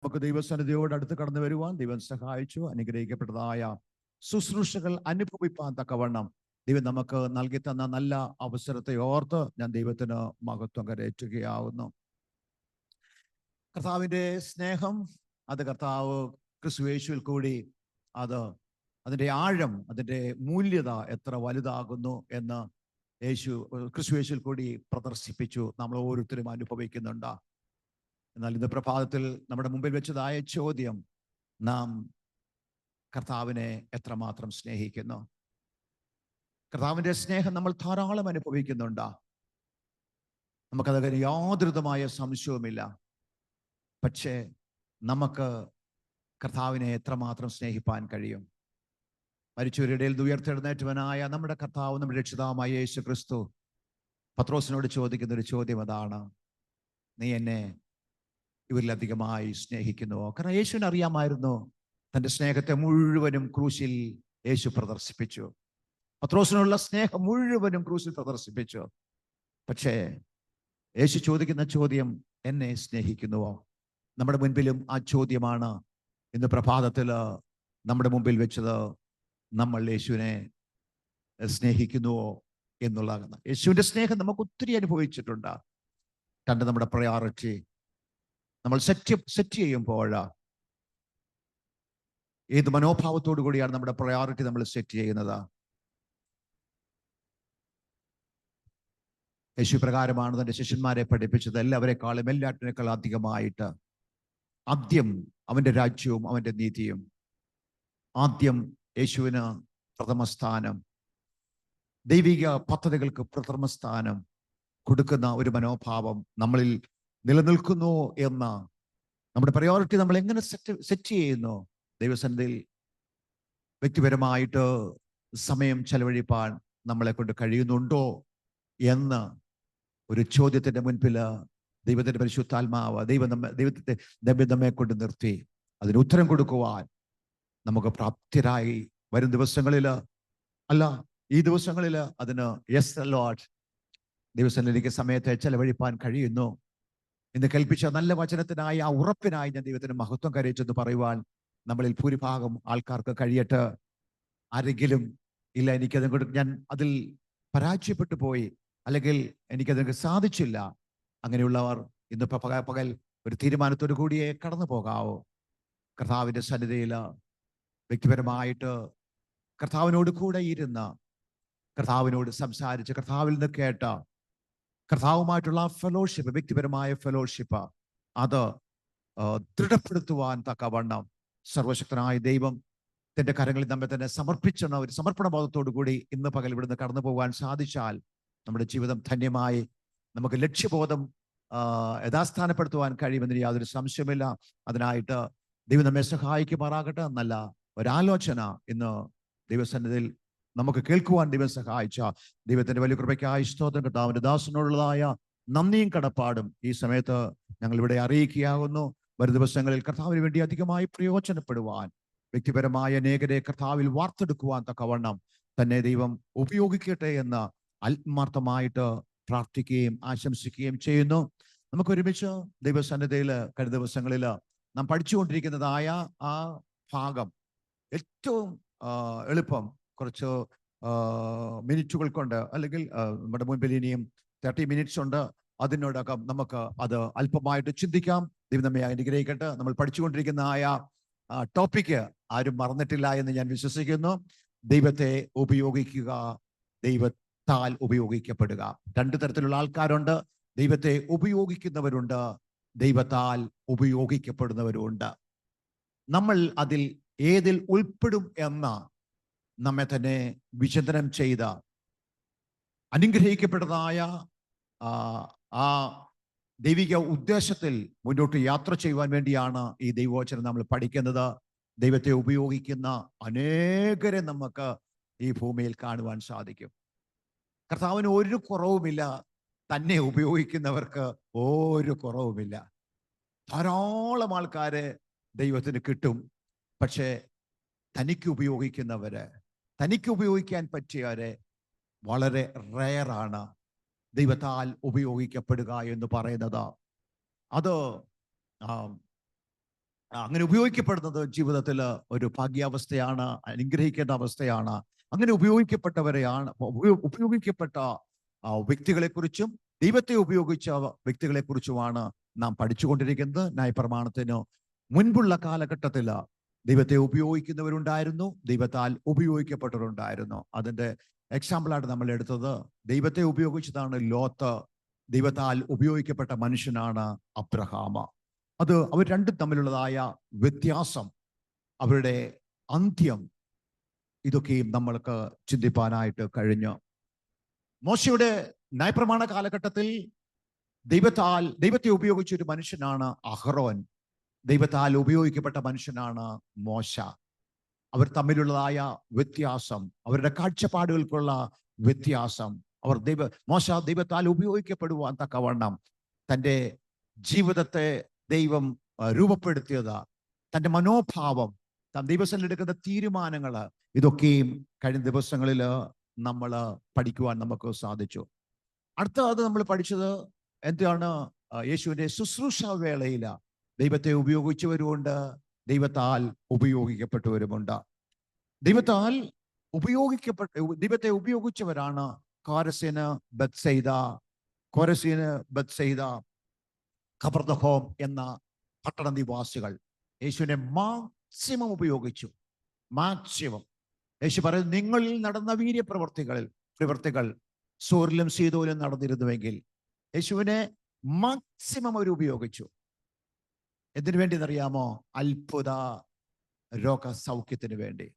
നമുക്ക് ദൈവസന്നിധിയോട് അടുത്ത് കടന്നു വരുവാൻ ദൈവം സഹായിച്ചു. അനുഗ്രഹിക്കപ്പെട്ടതായ ശുശ്രൂഷകൾ അനുഭവിപ്പാൻ തക്കവണ്ണം ദൈവം നമുക്ക് നൽകി തന്ന നല്ല അവസരത്തെ ഓർത്ത് ഞാൻ ദൈവത്തിന് മഹത്വം കരയറ്റുകയാവുന്നു. കർത്താവിൻ്റെ സ്നേഹം അത് കർത്താവ് ക്രിസ്തുയേശുവിൽ കൂടി അതിൻ്റെ ആഴം, അതിൻ്റെ മൂല്യത എത്ര വലുതാകുന്നു എന്ന് ക്രിസ്തുയേശുവിൽ കൂടി പ്രദർശിപ്പിച്ചു. നമ്മൾ ഓരോരുത്തരും അനുഭവിക്കുന്നുണ്ട്. എന്നാൽ ഇന്ന് പ്രഭാതത്തിൽ നമ്മുടെ മുമ്പിൽ വെച്ചതായ ചോദ്യം, നാം കർത്താവിനെ എത്രമാത്രം സ്നേഹിക്കുന്നു? കർത്താവിൻ്റെ സ്നേഹം നമ്മൾ ധാരാളം അനുഭവിക്കുന്നുണ്ട്. നമുക്കതിന് യാതൊരുവിധമായ സംശയവുമില്ല. പക്ഷേ നമുക്ക് കർത്താവിനെ എത്രമാത്രം സ്നേഹിപ്പാൻ കഴിയും? മരിച്ചവരുടെ ഇടയിൽ ഉയർത്തെഴുന്നേറ്റവനായ നമ്മുടെ കർത്താവ്, നമ്മുടെ രക്ഷിതാവായ യേശു ക്രിസ്തു പത്രോസിനോട് ചോദിക്കുന്ന ഒരു ചോദ്യം അതാണ്, നീ എന്നെ ഇവരിലധികമായി സ്നേഹിക്കുന്നുവോ? കാരണം യേശുവിന് അറിയാമായിരുന്നു, തൻ്റെ സ്നേഹത്തെ മുഴുവനും ക്രൂശിൽ യേശു പ്രദർശിപ്പിച്ചു. പത്രോസിനുള്ള സ്നേഹം മുഴുവനും ക്രൂശിൽ പ്രദർശിപ്പിച്ചു. പക്ഷേ യേശു ചോദിക്കുന്ന ചോദ്യം, എന്നെ സ്നേഹിക്കുന്നുവോ? നമ്മുടെ മുൻപിലും ആ ചോദ്യമാണ് ഇന്ന് പ്രഭാതത്തിൽ നമ്മുടെ മുമ്പിൽ വെച്ചത്. നമ്മൾ യേശുവിനെ സ്നേഹിക്കുന്നുവോ എന്നുള്ളതാണ്. യേശുവിൻ്റെ സ്നേഹം നമുക്ക് ഒത്തിരി അനുഭവിച്ചിട്ടുണ്ട്. നമ്മുടെ പ്രയോറിറ്റി നമ്മൾ സെറ്റ് ചെയ്യുമ്പോൾ ഏത് മനോഭാവത്തോടു കൂടിയാണ് നമ്മുടെ പ്രയോറിറ്റി നമ്മൾ സെറ്റ് ചെയ്യുന്നത്? യേശു പ്രകാരമാണ് തൻ്റെ ശിഷ്യന്മാരെ പഠിപ്പിച്ചത്. എല്ലാവരെക്കാളും എല്ലാറ്റിനേക്കാൾ അധികമായിട്ട് ആദ്യം അവൻ്റെ രാജ്യവും അവൻ്റെ നീതിയും. ആദ്യം യേശുവിന് പ്രഥമ സ്ഥാനം, ദൈവിക പദ്ധതികൾക്ക് പ്രഥമ സ്ഥാനം കൊടുക്കുന്ന ഒരു മനോഭാവം നമ്മളിൽ നിലനിൽക്കുന്നു എന്ന നമ്മുടെ പ്രയോറിറ്റി നമ്മൾ എങ്ങനെ സെറ്റ് ചെയ്യുന്നു? ദൈവസന്നിധിയിൽ വ്യക്തിപരമായിട്ട് സമയം ചെലവഴിപ്പാൻ നമ്മളെ കൊണ്ട് കഴിയുന്നുണ്ടോ എന്ന് ഒരു ചോദ്യത്തിന്റെ മുൻപിൽ ദൈവത്തിന്റെ പരിശുദ്ധാത്മാവ് ദൈവത്തെ നമ്മെ കൊണ്ട് നിർത്തി അതിന് ഉത്തരം കൊടുക്കുവാൻ നമുക്ക് പ്രാപ്തരായി വരും ദിവസങ്ങളിൽ, ഈ ദിവസങ്ങളിൽ അതിന് യെസ് ലോർഡ്, ദൈവസന്നിധിക്ക് സമയത്തെ ചെലവഴിപ്പാൻ കഴിയുന്നു എന്ന് കൽപ്പിച്ച നല്ല വചനത്തിനായി, ആ ഉറപ്പിനായി ഞാൻ ദൈവത്തിന് മഹത്വം കരയിച്ചെന്ന് പറയുവാൻ നമ്മളിൽ ഭൂരിഭാഗം ആൾക്കാർക്ക് കഴിയട്ടെ. ആരെങ്കിലും ഇല്ല, ഞാൻ അതിൽ പരാജയപ്പെട്ടു പോയി, അല്ലെങ്കിൽ എനിക്കതിന് സാധിച്ചില്ല, അങ്ങനെയുള്ളവർ ഇന്ന് പകൽ ഒരു തീരുമാനത്തോടു കൂടിയേ കടന്നു പോകാവൂ. കർത്താവിൻ്റെ സന്നിധിയിൽ വ്യക്തിപരമായിട്ട് കർത്താവിനോട് കൂടെ ഇരുന്ന്, കർത്താവിനോട് സംസാരിച്ച്, കർത്താവിൽ നിന്ന് കേട്ട കർത്താവുമായിട്ടുള്ള ഫെലോഷിപ്പ്, വ്യക്തിപരമായ ഫെലോഷിപ്പ്, അത് ദൃഢപ്പെടുത്തുവാൻ തക്കവണ്ണം സർവശക്തനായ ദൈവം തൻ്റെ കരങ്ങളിൽ നമ്മെ തന്നെ സമർപ്പിച്ചെന്ന ഒരു സമർപ്പണ ബോധത്തോടു കൂടി ഇന്ന് പകൽ ഇവിടുന്ന് കടന്നു പോകാൻ സാധിച്ചാൽ നമ്മുടെ ജീവിതം ധന്യമായി, നമുക്ക് ലക്ഷ്യബോധം യഥാസ്ഥാനപ്പെടുത്തുവാൻ കഴിയുമെന്ന് യാതൊരു സംശയമില്ല. അതിനായിട്ട് ദൈവം നമ്മെ സഹായിക്കുമാറാകട്ടെ. നല്ല ഒരാലോചന ഇന്ന് ദൈവസന്നിധിയിൽ നമുക്ക് കേൾക്കുവാൻ ദൈവം സഹായിച്ച ദൈവത്തിന്റെ വലിയ കൃപയ്ക്കായി സ്തോത്രം. കർത്താവിന്റെ ദാസനോടുള്ളതായ നന്ദിയും കടപ്പാടും ഈ സമയത്ത് ഞങ്ങൾ ഇവിടെ അറിയിക്കുകയാകുന്നു. വരും ദിവസങ്ങളിൽ കർത്താവിന് വേണ്ടി അധികമായി പ്രയോജനപ്പെടുവാൻ, വ്യക്തിപരമായ അനേകരെ കർത്താവിൽ വാർത്തെടുക്കുവാൻ തക്കവണ്ണം തന്നെ ദൈവം ഉപയോഗിക്കട്ടെ എന്ന് ആത്മാർത്ഥമായിട്ട് പ്രാർത്ഥിക്കുകയും ആശംസിക്കുകയും ചെയ്യുന്നു. നമുക്ക് ഒരുമിച്ച് ദൈവസന്നിധിയിൽ കഴിഞ്ഞ ദിവസങ്ങളിൽ നാം പഠിച്ചുകൊണ്ടിരിക്കുന്നതായ ആ ഭാഗം ഏറ്റവും എളുപ്പം കുറച്ച് മിനിറ്റുകൾ കൊണ്ട്, അല്ലെങ്കിൽ നമ്മുടെ മുൻപിൽ ഇനിയും 30 മിനിറ്റ്സ് ഉണ്ട്, അതിനോടകം നമുക്ക് അത് അല്പമായിട്ട് ചിന്തിക്കാം. ദൈവം നമ്മെ അനുഗ്രഹിക്കട്ടെ. നമ്മൾ പഠിച്ചുകൊണ്ടിരിക്കുന്ന ടോപ്പിക്ക് ആരും മറന്നിട്ടില്ല എന്ന് ഞാൻ വിശ്വസിക്കുന്നു. ദൈവത്തെ ഉപയോഗിക്കുക, ദൈവത്താൽ ഉപയോഗിക്കപ്പെടുക. 2 തരത്തിലുള്ള ആൾക്കാരുണ്ട്. ദൈവത്തെ ഉപയോഗിക്കുന്നവരുണ്ട്, ദൈവത്താൽ ഉപയോഗിക്കപ്പെടുന്നവരുണ്ട്. നമ്മൾ ഏതിൽ ഉൾപ്പെടും എന്ന നമ്മെ തന്നെ വിചിന്തനം ചെയ്ത അനുഗ്രഹിക്കപ്പെട്ടതായ ആ ദൈവിക ഉദ്ദേശത്തിൽ മുന്നോട്ട് യാത്ര ചെയ്യുവാൻ വേണ്ടിയാണ് ഈ ദൈവവചനം നമ്മൾ പഠിക്കുന്നത്. ദൈവത്തെ ഉപയോഗിക്കുന്ന അനേകരെ നമുക്ക് ഈ ഭൂമിയിൽ കാണുവാൻ സാധിക്കും. കർത്താവിന് ഒരു കുറവുമില്ല, തന്നെ ഉപയോഗിക്കുന്നവർക്ക് ഒരു കുറവുമില്ല. ധാരാളം ആൾക്കാരെ ദൈവത്തിന് കിട്ടും. പക്ഷേ തനിക്ക് ഉപയോഗിക്കാൻ പറ്റിയവരെ വളരെ റെയറാണ് ദൈവത്താൽ ഉപയോഗിക്കപ്പെടുക എന്ന് പറയുന്നത്. അത് അങ്ങനെ ഉപയോഗിക്കപ്പെടുന്നത് ജീവിതത്തിൽ ഒരു ഭാഗ്യാവസ്ഥയാണ്, അനുഗ്രഹിക്കേണ്ട അവസ്ഥയാണ്. അങ്ങനെ ഉപയോഗിക്കപ്പെട്ടവരെയാണ് ഉപയോഗിക്കപ്പെട്ട വ്യക്തികളെക്കുറിച്ചും ദൈവത്തെ ഉപയോഗിച്ച വ്യക്തികളെക്കുറിച്ചുമാണ് നാം പഠിച്ചുകൊണ്ടിരിക്കുന്നത്. ന്യായപ്രമാണത്തിന് മുൻപുള്ള കാലഘട്ടത്തിൽ ദൈവത്തെ ഉപയോഗിക്കുന്നവരുണ്ടായിരുന്നു, ദൈവത്താൽ ഉപയോഗിക്കപ്പെട്ടവരുണ്ടായിരുന്നു. അതിൻ്റെ എക്സാമ്പിളായിട്ട് നമ്മൾ എടുത്തത് ദൈവത്തെ ഉപയോഗിച്ചതാണ് ലോത്ത്, ദൈവത്താൽ ഉപയോഗിക്കപ്പെട്ട മനുഷ്യനാണ് അബ്രഹാം. അത് അവർ രണ്ടും തമ്മിലുള്ളതായ വ്യത്യാസം, അവരുടെ അന്ത്യം, ഇതൊക്കെയും നമ്മൾക്ക് ചിന്തിപ്പാനായിട്ട് കഴിഞ്ഞു. മോശയുടെ ന്യായപ്രമാണ കാലഘട്ടത്തിൽ ദൈവത്തെ ഉപയോഗിച്ച ഒരു മനുഷ്യനാണ് അഹ്റോൻ, ദൈവത്താൽ ഉപയോഗിക്കപ്പെട്ട മനുഷ്യനാണ് മോശ. അവർ തമ്മിലുള്ളതായ വ്യത്യാസം, അവരുടെ കാഴ്ചപ്പാടുകൾക്കുള്ള വ്യത്യാസം, മോശ ദൈവത്താൽ ഉപയോഗിക്കപ്പെടുവാൻ തക്കവണ്ണം തൻ്റെ ജീവിതത്തെ ദൈവം രൂപപ്പെടുത്തിയത്, തൻ്റെ മനോഭാവം, താൻ ദൈവത്തിൽ എടുക്കുന്ന തീരുമാനങ്ങൾ, ഇതൊക്കെയും കഴിഞ്ഞ ദിവസങ്ങളിൽ നമ്മൾ പഠിക്കുവാൻ നമുക്ക് സാധിച്ചു. അടുത്തത് നമ്മൾ പഠിച്ചത് എന്താണ്? യേശുവിൻ്റെ ശുശ്രൂഷ വേളയിൽ ദൈവത്തെ ഉപയോഗിച്ചവരുമുണ്ട്, ദൈവത്താൽ ഉപയോഗിക്കപ്പെട്ടവരുമുണ്ട്. ദൈവത്തെ ഉപയോഗിച്ചവരാണ് കോരസിന്, ബത്സയിദ, ഖബർദഹോം എന്ന പട്ടണ നിവാസികൾ. യേശുവിനെ മാക്സിമം ഉപയോഗിച്ചു. യേശു പറയുന്നത്, നിങ്ങളിൽ നടന്ന പ്രവൃത്തികൾ സോറിലും സീതോയിലും നടന്നിരുന്നുവെങ്കിൽ. യേശുവിനെ മാക്സിമം അവർ ഉപയോഗിച്ചു. എന്തിനു വേണ്ടി എന്നറിയാമോ? അത്ഭുത രോഗസൗഖ്യത്തിന് വേണ്ടി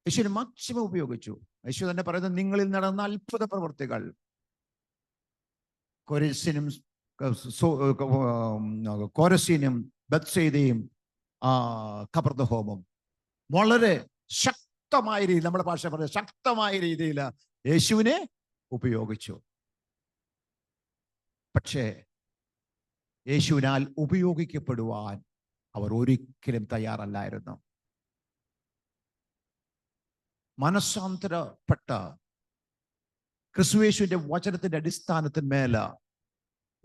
യേശുവിനെ മാക്സിമം ഉപയോഗിച്ചു. യേശു തന്നെ പറയുന്നത്, നിങ്ങളിൽ നടന്ന അത്ഭുത പ്രവൃത്തികൾ, കോരസീനും ബത്സയിദയും ഖബർദഹോമും വളരെ ശക്തമായ രീതിയിൽ, നമ്മുടെ ഭാഷ പറഞ്ഞ ശക്തമായ രീതിയിൽ യേശുവിനെ ഉപയോഗിച്ചു. പക്ഷേ യേശുവിനാൽ ഉപയോഗിക്കപ്പെടുവാൻ അവർ ഒരിക്കലും തയ്യാറല്ലായിരുന്നു. മനസ്സാന്തരപ്പെട്ട ക്രിസ്തുയേശുവിന്റെ വചനത്തിന്റെ അടിസ്ഥാനത്തിന്മേൽ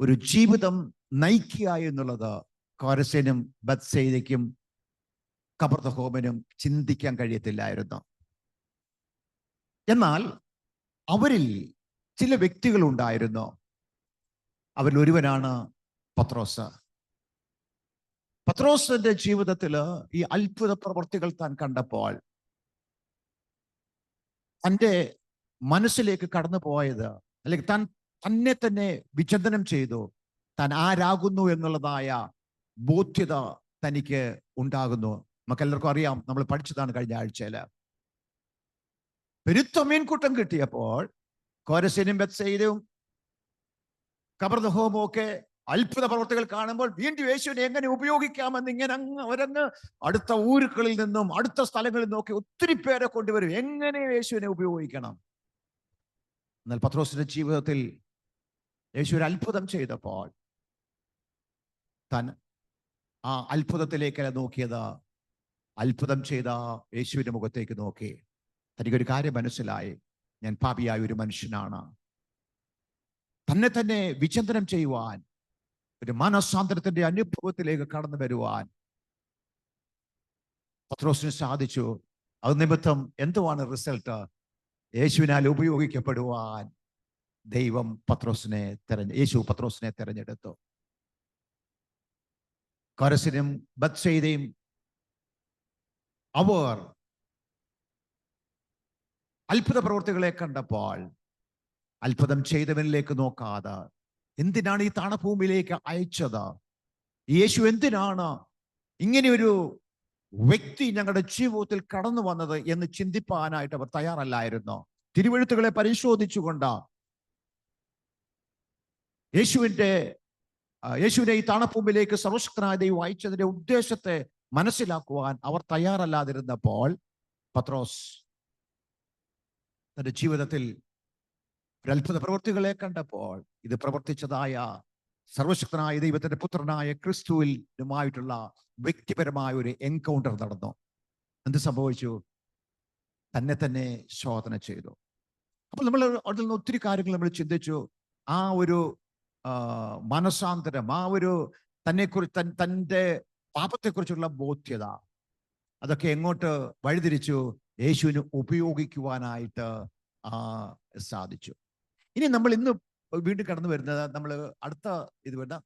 ഒരു ജീവിതം നയിക്കുക എന്നുള്ളത് കോരസിനും ബത്സയിദയ്ക്കും ഖബർദഹോമിനും ചിന്തിക്കാൻ കഴിയത്തില്ലായിരുന്നു. എന്നാൽ അവരിൽ ചില വ്യക്തികൾ ഉണ്ടായിരുന്നു. അവരിൽ ഒരുവനാണ് പത്രോസിന്റെ ജീവിതത്തിൽ ഈ അത്ഭുത പ്രവൃത്തികൾ താൻ കണ്ടപ്പോൾ തൻ്റെ മനസ്സിലേക്ക് കടന്നു പോയത്, അല്ലെങ്കിൽ താൻ തന്നെ തന്നെ വിചിന്തനം ചെയ്തു, താൻ ആരാകുന്നു എന്നുള്ളതായ ബോധ്യത തനിക്ക് ഉണ്ടാകുന്നു. നമുക്കെല്ലാവർക്കും അറിയാം, നമ്മൾ പഠിച്ചതാണ് കഴിഞ്ഞ ആഴ്ചയില്. പെരുത്ത മീൻകൂട്ടം കിട്ടിയപ്പോൾ കോരസിനും ബത്സയിദയും ഖബർദഹോമും ഒക്കെ അത്ഭുത പ്രവർത്തികൾ കാണുമ്പോൾ വീണ്ടും യേശുവിനെ എങ്ങനെ ഉപയോഗിക്കാമെന്ന് ഇങ്ങനെ അവരങ്ങ് അടുത്ത ഊരുകളിൽ നിന്നും അടുത്ത സ്ഥലങ്ങളിൽ നിന്നും ഒക്കെ ഒത്തിരി പേരെ കൊണ്ടുവരും, എങ്ങനെ യേശുവിനെ ഉപയോഗിക്കണം. എന്നാൽ പത്രോസിന്റെ ജീവിതത്തിൽ യേശു ഒരു അത്ഭുതം ചെയ്തപ്പോൾ താൻ ആ അത്ഭുതത്തിലേക്കല്ല നോക്കിയത്, അത്ഭുതം ചെയ്ത യേശുവിന്റെ മുഖത്തേക്ക് നോക്കി. തനിക്കൊരു കാര്യം മനസ്സിലായി, ഞാൻ പാപിയായ ഒരു മനുഷ്യനാണ്. തന്നെ തന്നെ വിചിന്തനം ചെയ്യുവാൻ, ഒരു മനസ്സാന്തരത്തിന്റെ അനുഭവത്തിലേക്ക് കടന്നു വരുവാൻ പത്രോസിന് സാധിച്ചു. അത് നിമിത്തം എന്തുവാണ് റിസൾട്ട്? യേശുവിനാൽ ഉപയോഗിക്കപ്പെടുവാൻ യേശു പത്രോസിനെ തെരഞ്ഞെടുത്തു. കോരസിനും ബത്സയിദയും അവർ അത്ഭുത പ്രവൃത്തികളെ കണ്ടപ്പോൾ അത്ഭുതം ചെയ്തവനിലേക്ക് നോക്കാതെ, എന്തിനാണ് ഈ താണഭൂമിയിലേക്ക് അയച്ചത്? യേശു എന്തിനാണ് ഇങ്ങനെയൊരു വ്യക്തി ഞങ്ങളുടെ ജീവിതത്തിൽ കടന്നു വന്നത് എന്ന് ചിന്തിപ്പാനായിട്ട് അവർ തയ്യാറല്ലായിരുന്നു. തിരുവെഴുത്തുകളെ പരിശോധിച്ചുകൊണ്ട് യേശുവിനെ ഈ താണഭൂമിയിലേക്ക് സർവശക്തനായ ദൈവം അയച്ചതിന്റെ ഉദ്ദേശത്തെ മനസ്സിലാക്കുവാൻ അവർ തയ്യാറല്ലാതിരുന്നപ്പോൾ പത്രോസ് തന്റെ ജീവിതത്തിൽ ഒരു അത്ഭുത പ്രവൃത്തികളെ കണ്ടപ്പോൾ ഇത് പ്രവർത്തിച്ചതായ സർവശക്തനായ ദൈവത്തിന്റെ പുത്രനായ ക്രിസ്തുവിനുമായിട്ടുള്ള വ്യക്തിപരമായ ഒരു എൻകൗണ്ടർ നടന്നു. എന്ത് സംഭവിച്ചു? തന്നെ ശോധന ചെയ്തു. അപ്പോൾ നമ്മൾ അതിൽ നിന്ന് ഒത്തിരി കാര്യങ്ങൾ നമ്മൾ ചിന്തിച്ചു. ആ ഒരു മനസാന്തരം, ആ ഒരു തന്നെക്കുറിച്ച് തൻ്റെ പാപത്തെക്കുറിച്ചുള്ള ബോധ്യത, അതൊക്കെ എങ്ങോട്ട് വഴിതിരിച്ചു? യേശുവിന് ഉപയോഗിക്കുവാനായിട്ട് സാധിച്ചു. ഇനി നമ്മൾ ഇന്ന് വീണ്ടും കടന്നു വരുന്നത്, നമ്മൾ അടുത്ത ഇത് വരുന്ന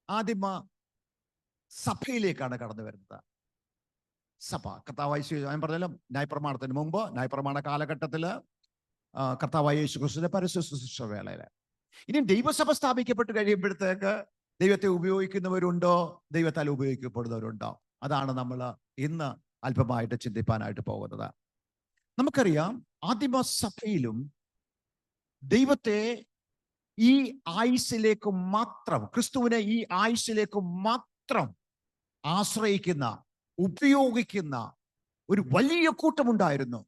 ആദിമ സഭയിലേക്കാണ് കടന്നു വരുന്നത്. സഭ കർത്താവായ യേശു, ഞാൻ പറഞ്ഞല്ലോ, ന്യായപ്രമാണത്തിന് മുമ്പ്, ന്യായപ്രമാണ കാലഘട്ടത്തില് കർത്താവായ യേശു ക്രിസ്തുവിന്റെ പരസ്യ ശുശ്രൂഷ വേളയില്. ഇനി ദൈവസഭ സ്ഥാപിക്കപ്പെട്ട് കഴിയുമ്പോഴത്തേക്ക് ദൈവത്തെ ഉപയോഗിക്കുന്നവരുണ്ടോ, ദൈവത്താൽ ഉപയോഗിക്കപ്പെടുന്നവരുണ്ടോ? അതാണ് നമ്മൾ ഇന്ന് അല്പമായിട്ട് ചിന്തിപ്പാനായിട്ട് പോകുന്നത്. നമുക്കറിയാം, ആദിമ സഭയിലും ദൈവത്തെ ഈ ആയുസ്സിലേക്ക് മാത്രം, ക്രിസ്തുവിനെ ഈ ആയുസ്സിലേക്ക് മാത്രം ആശ്രയിക്കുന്ന, ഉപയോഗിക്കുന്ന ഒരു വലിയ കൂട്ടമുണ്ടായിരുന്നു.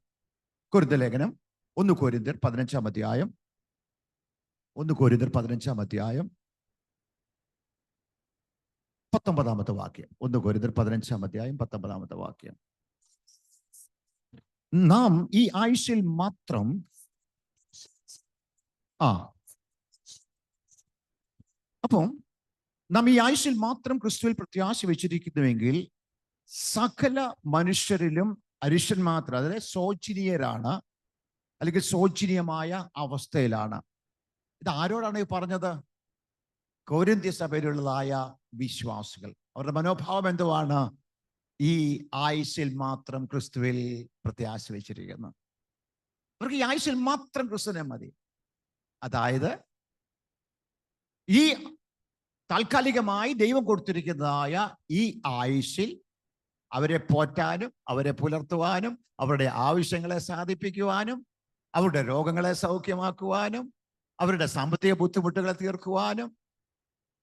കൊരിന്ത്യർ ലേഖനം 1 കൊരിന്ത്യർ 15-ാം അധ്യായം 1 കൊരിന്ത്യർ 15-ാം അധ്യായം 19-ാമത്തെ വാക്യം. 1 കൊരിന്ത്യർ 15-ാം അധ്യായം 19-ാമത്തെ വാക്യം. നാം ഈ ആയുസ്സിൽ മാത്രം അപ്പം നാം ഈ ആയുസ്സിൽ മാത്രം ക്രിസ്തുവിൽ പ്രത്യാശ വെച്ചിരിക്കുന്നുവെങ്കിൽ സകല മനുഷ്യരിലും അരിശന്മാത്ര, അതായത് ശോചനീയരാണ്, അല്ലെങ്കിൽ ശോചനീയമായ അവസ്ഥയിലാണ്. ഇത് ആരോടാണ് ഈ പറഞ്ഞത്? കൊരിന്ത്യ സഭയിലുള്ളതായ വിശ്വാസികൾ. അവരുടെ മനോഭാവം എന്തുവാണ്? ഈ ആയുസ്സിൽ മാത്രം ക്രിസ്തുവിൽ പ്രത്യാശ വെച്ചിരിക്കുന്നു. അവർക്ക് ഈ ആയുസ്സിൽ മാത്രം ക്രിസ്തുവിനെ മതി. അതായത് ഈ താൽക്കാലികമായി ദൈവം കൊടുത്തിരിക്കുന്നതായ ഈ ആയുസ്സിൽ അവരെ പോറ്റാനും, അവരെ പുലർത്തുവാനും, അവരുടെ ആവശ്യങ്ങളെ സാധിപ്പിക്കുവാനും, അവരുടെ രോഗങ്ങളെ സൗഖ്യമാക്കുവാനും, അവരുടെ സാമ്പത്തിക ബുദ്ധിമുട്ടുകളെ തീർക്കുവാനും,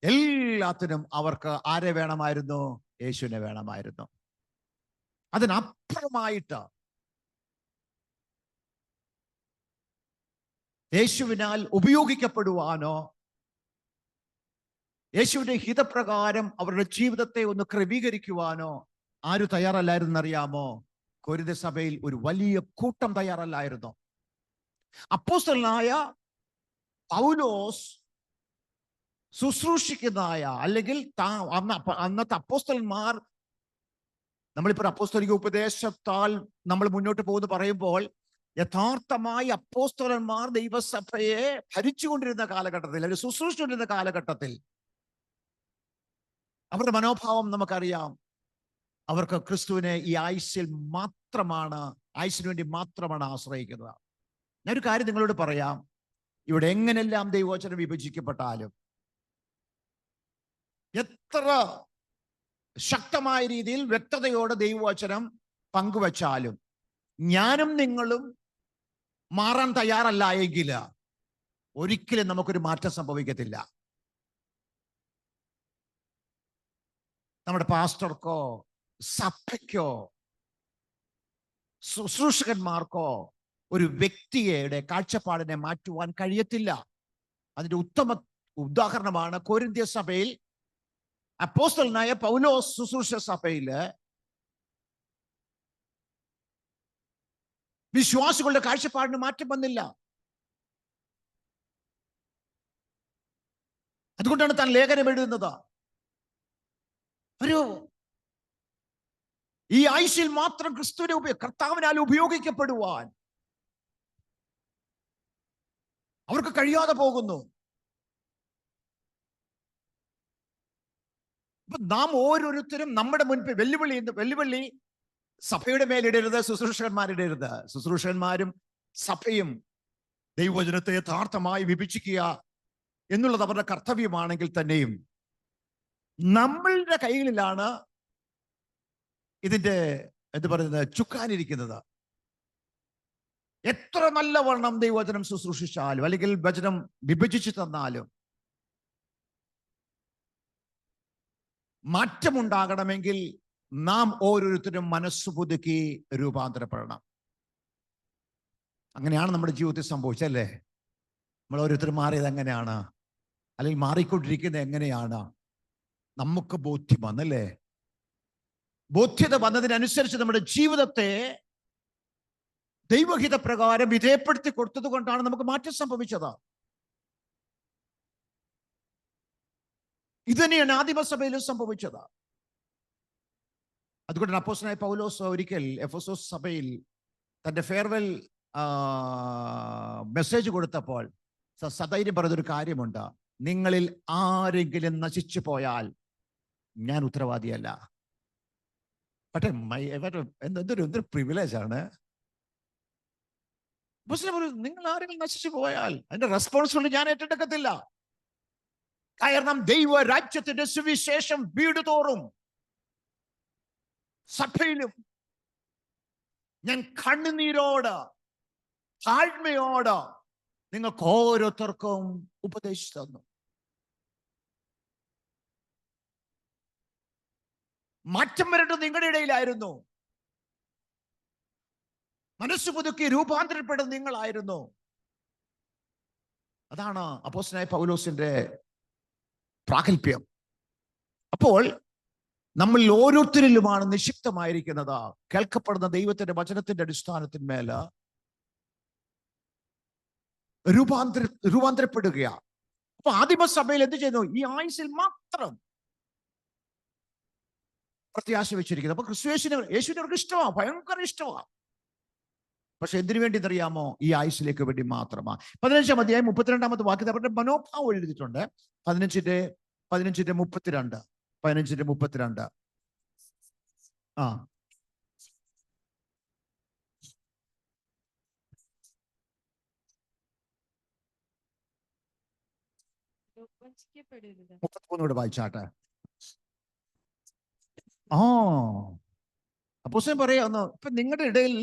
എല്ലാത്തിനും അവർക്ക് ആരെ വേണമായിരുന്നു? യേശുവിനെ വേണമായിരുന്നു. അതിനപ്പുറമായിട്ട് യേശുവിനാൽ ഉപയോഗിക്കപ്പെടുവാനോ, യേശുവിന്റെ ഹിതപ്രകാരം അവരുടെ ജീവിതത്തെ ഒന്ന് ക്രമീകരിക്കുവാനോ ആര് തയ്യാറല്ലായിരുന്നറിയാമോ? കൊരിന്ത്യ സഭയിൽ ഒരു വലിയ കൂട്ടം തയ്യാറല്ലായിരുന്നു. അപ്പോസ്തലനായ പൗലോസ് ശുശ്രൂഷിക്കുന്നതായ, അല്ലെങ്കിൽ അന്നത്തെ അപ്പോസ്തലന്മാർ, നമ്മളിപ്പോൾ അപ്പോസ്തലിക ഉപദേശത്താൽ നമ്മൾ മുന്നോട്ട് പോകുന്നു പറയുമ്പോൾ, യഥാർത്ഥമായി അപ്പോസ്തലന്മാർ ദൈവസഭയെ ഭരിച്ചുകൊണ്ടിരുന്ന കാലഘട്ടത്തിൽ, അല്ലെങ്കിൽ ശുശ്രൂഷിച്ചുകൊണ്ടിരുന്ന കാലഘട്ടത്തിൽ അവരുടെ മനോഭാവം നമുക്കറിയാം. അവർക്ക് ക്രിസ്തുവിനെ ഈ ആയുസ്സിൽ മാത്രമാണ്, ആയുസ്സിന് വേണ്ടി മാത്രമാണ് ആശ്രയിക്കുന്നത്. ഞാനൊരു കാര്യം നിങ്ങളോട് പറയാം. ഇവിടെ എങ്ങനെല്ലാം ദൈവവചനം വിഭജിക്കപ്പെട്ടാലും, എത്ര ശക്തമായ രീതിയിൽ വ്യക്തതയോടെ ദൈവവചനം പങ്കുവച്ചാലും, ഞാനും നിങ്ങളും മാറാൻ തയ്യാറല്ല എങ്കിൽ ഒരിക്കലും നമുക്കൊരു മാറ്റം സംഭവിക്കത്തില്ല. നമ്മുടെ പാസ്റ്റർക്കോ, സഭയ്ക്കോ, ശുശ്രൂഷകന്മാർക്കോ ഒരു വ്യക്തിയുടെ കാഴ്ചപ്പാടിനെ മാറ്റുവാൻ കഴിയത്തില്ല. അതിന്റെ ഉത്തമ ഉദാഹരണമാണ് കൊരിന്ത്യ സഭയിൽ അപ്പോസ്തലനായ പൗലോസ് ശുശ്രൂഷ സഭയില് വിശ്വാസികളുടെ കാഴ്ചപ്പാടിന് മാറ്റം വന്നില്ല. അതുകൊണ്ടാണ് താൻ ലേഖനം എഴുതുന്നത്. ഈ ആയുസ്സിൽ മാത്രം ക്രിസ്തുവിനെ കർത്താവിനാൽ ഉപയോഗിക്കപ്പെടുവാൻ അവർക്ക് കഴിയാതെ പോകുന്നു. അപ്പൊ നാം ഓരോരുത്തരും നമ്മുടെ മുൻപിൽ വെല്ലുവിളി സഭയുടെ മേലിടരുത്, ശുശ്രൂഷകന്മാരിടരുത്. ശുശ്രൂഷകന്മാരും സഭയും ദൈവവചനത്തെ യഥാർത്ഥമായി വിഭജിക്കുക എന്നുള്ളത് അവരുടെ കർത്തവ്യമാണെങ്കിൽ തന്നെയും നമ്മളുടെ കയ്യിലാണ് ഇതിന്റെ ചുക്കാനിരിക്കുന്നത്. എത്ര നല്ലവണ്ണം ദൈവവചനം ശുശ്രൂഷിച്ചാലും, അല്ലെങ്കിൽ വചനം വിഭജിച്ചു തന്നാലും, മാറ്റമുണ്ടാകണമെങ്കിൽ നാം ഓരോരുത്തരും മനസ്സ് പുതുക്കി രൂപാന്തരപ്പെടണം. അങ്ങനെയാണ് നമ്മുടെ ജീവിതത്തിൽ സംഭവിച്ചല്ലേ? നമ്മൾ ഓരോരുത്തരും മാറിയത് എങ്ങനെയാണ്, അല്ലെങ്കിൽ മാറിക്കൊണ്ടിരിക്കുന്നത് എങ്ങനെയാണ്? നമുക്ക് ബോധ്യം വന്നല്ലേ? ബോധ്യത വന്നതിനനുസരിച്ച് നമ്മുടെ ജീവിതത്തെ ദൈവഹിത പ്രകാരം വിധേയപ്പെടുത്തി കൊടുത്തത് കൊണ്ടാണ് നമുക്ക് മാറ്റം സംഭവിച്ചത്. ഇത് തന്നെയാണ് ആദിമസഭയിലും സംഭവിച്ചത്. അതുകൊണ്ട് അപ്പോസ്തലനായ പൗലോസ് ഒരിക്കൽ എഫെസോസ് സഭയിൽ തന്റെ ഫെയർവെൽ മെസ്സേജ് കൊടുത്തപ്പോൾ സധൈര്യം പറഞ്ഞൊരു കാര്യമുണ്ട്: നിങ്ങളിൽ ആരെങ്കിലും നശിച്ചു പോയാൽ ഞാൻ ഉത്തരവാദിയല്ല. പക്ഷേ എന്തൊരു പ്രിവിലേജ് ആണ്. നിങ്ങൾ ആരെങ്കിലും നശിച്ചു പോയാൽ അതിന്റെ റെസ്പോൺസിബിലിറ്റി ഞാൻ ഏറ്റെടുക്കത്തില്ല. കാരണം ദൈവ രാജ്യത്തിന്റെ സുവിശേഷം വീട് തോറും സഭയിലും ഞാൻ കണ്ണുനീരോട് താഴ്മയോട് നിങ്ങൾക്ക് ഓരോരുത്തർക്കും ഉപദേശിച്ചു തന്നു. മാറ്റം വരേണ്ടത് നിങ്ങളുടെ ഇടയിലായിരുന്നു. മനസ്സ് പുതുക്കി രൂപാന്തരപ്പെടുന്നത് നിങ്ങളായിരുന്നു. അതാണ് അപ്പോസ്തലനായ പൗലോസിന്റെ പ്രാഗൽഭ്യം. അപ്പോൾ നമ്മൾ ഓരോരുത്തരിലുമാണ് നിക്ഷിപ്തമായിരിക്കുന്നത് കേൾക്കപ്പെടുന്ന ദൈവത്തിന്റെ വചനത്തിന്റെ അടിസ്ഥാനത്തിന്മേൽ രൂപാന്തരപ്പെടുക. അപ്പൊ ആദിമസഭയിൽ എന്ത് ചെയ്യുന്നു? ഈ ആയുസിൽ മാത്രം പ്രത്യാശ വെച്ചിരിക്കുന്നത്. അപ്പൊ യേശുവിനെ അവർക്ക് ഇഷ്ടമാണ്, ഭയങ്കര ഇഷ്ടമാണ്. പക്ഷെ എന്തിനു വേണ്ടി എന്നറിയാമോ? ഈ ആയുസിലേക്ക് വേണ്ടി മാത്രമാണ്. 15-ാം അധ്യായം 32-ാമത്തെ വാക്യത്തിൽ അവരുടെ മനോഭാവം എഴുതിയിട്ടുണ്ട്. 15-32 ആ 33 വായിച്ചാട്ടെ. അപ്പോസ്തലൻ പറയാന്ന്, ഇപ്പൊ നിങ്ങളുടെ ഇടയിൽ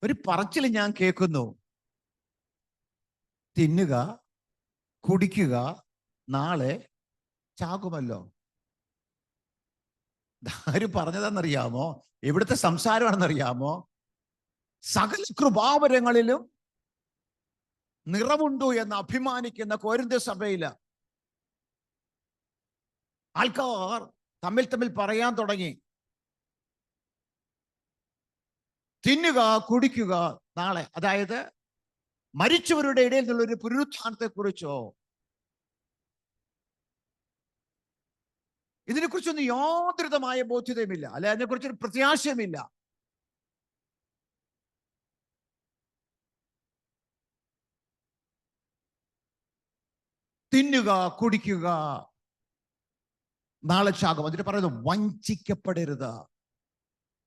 ഒരു പറച്ചിൽ ഞാൻ കേൾക്കുന്നു: തിന്നുക, കുടിക്കുക, നാളെ ചാകുമല്ലോ. ആര് പറഞ്ഞതാണെന്നറിയാമോ? എവിടുത്തെ സംസാരമാണെന്നറിയാമോ? സകല കൃപാവരങ്ങളിലും നിറവുണ്ടു എന്ന് അഭിമാനിക്കുന്ന കൊരിന്ത്യ സഭയില് ആൾക്കാർ തമ്മിൽ പറയാൻ തുടങ്ങി: തിന്നുക, കുടിക്കുക, നാളെ, അതായത് മരിച്ചവരുടെ ഇടയിൽ നിന്നുള്ളൊരു പുനരുത്ഥാനത്തെ കുറിച്ചോ ഇതിനെക്കുറിച്ചൊന്നും യാതൊരുതമായ ബോധ്യതയുമില്ല, അല്ലെ അതിനെക്കുറിച്ചൊരു പ്രത്യാശയുമില്ല. തിന്നുക, കുടിക്കുക, നാളെ ചാകും. അതിന് പറയുന്നത് വഞ്ചിക്കപ്പെടരുത്.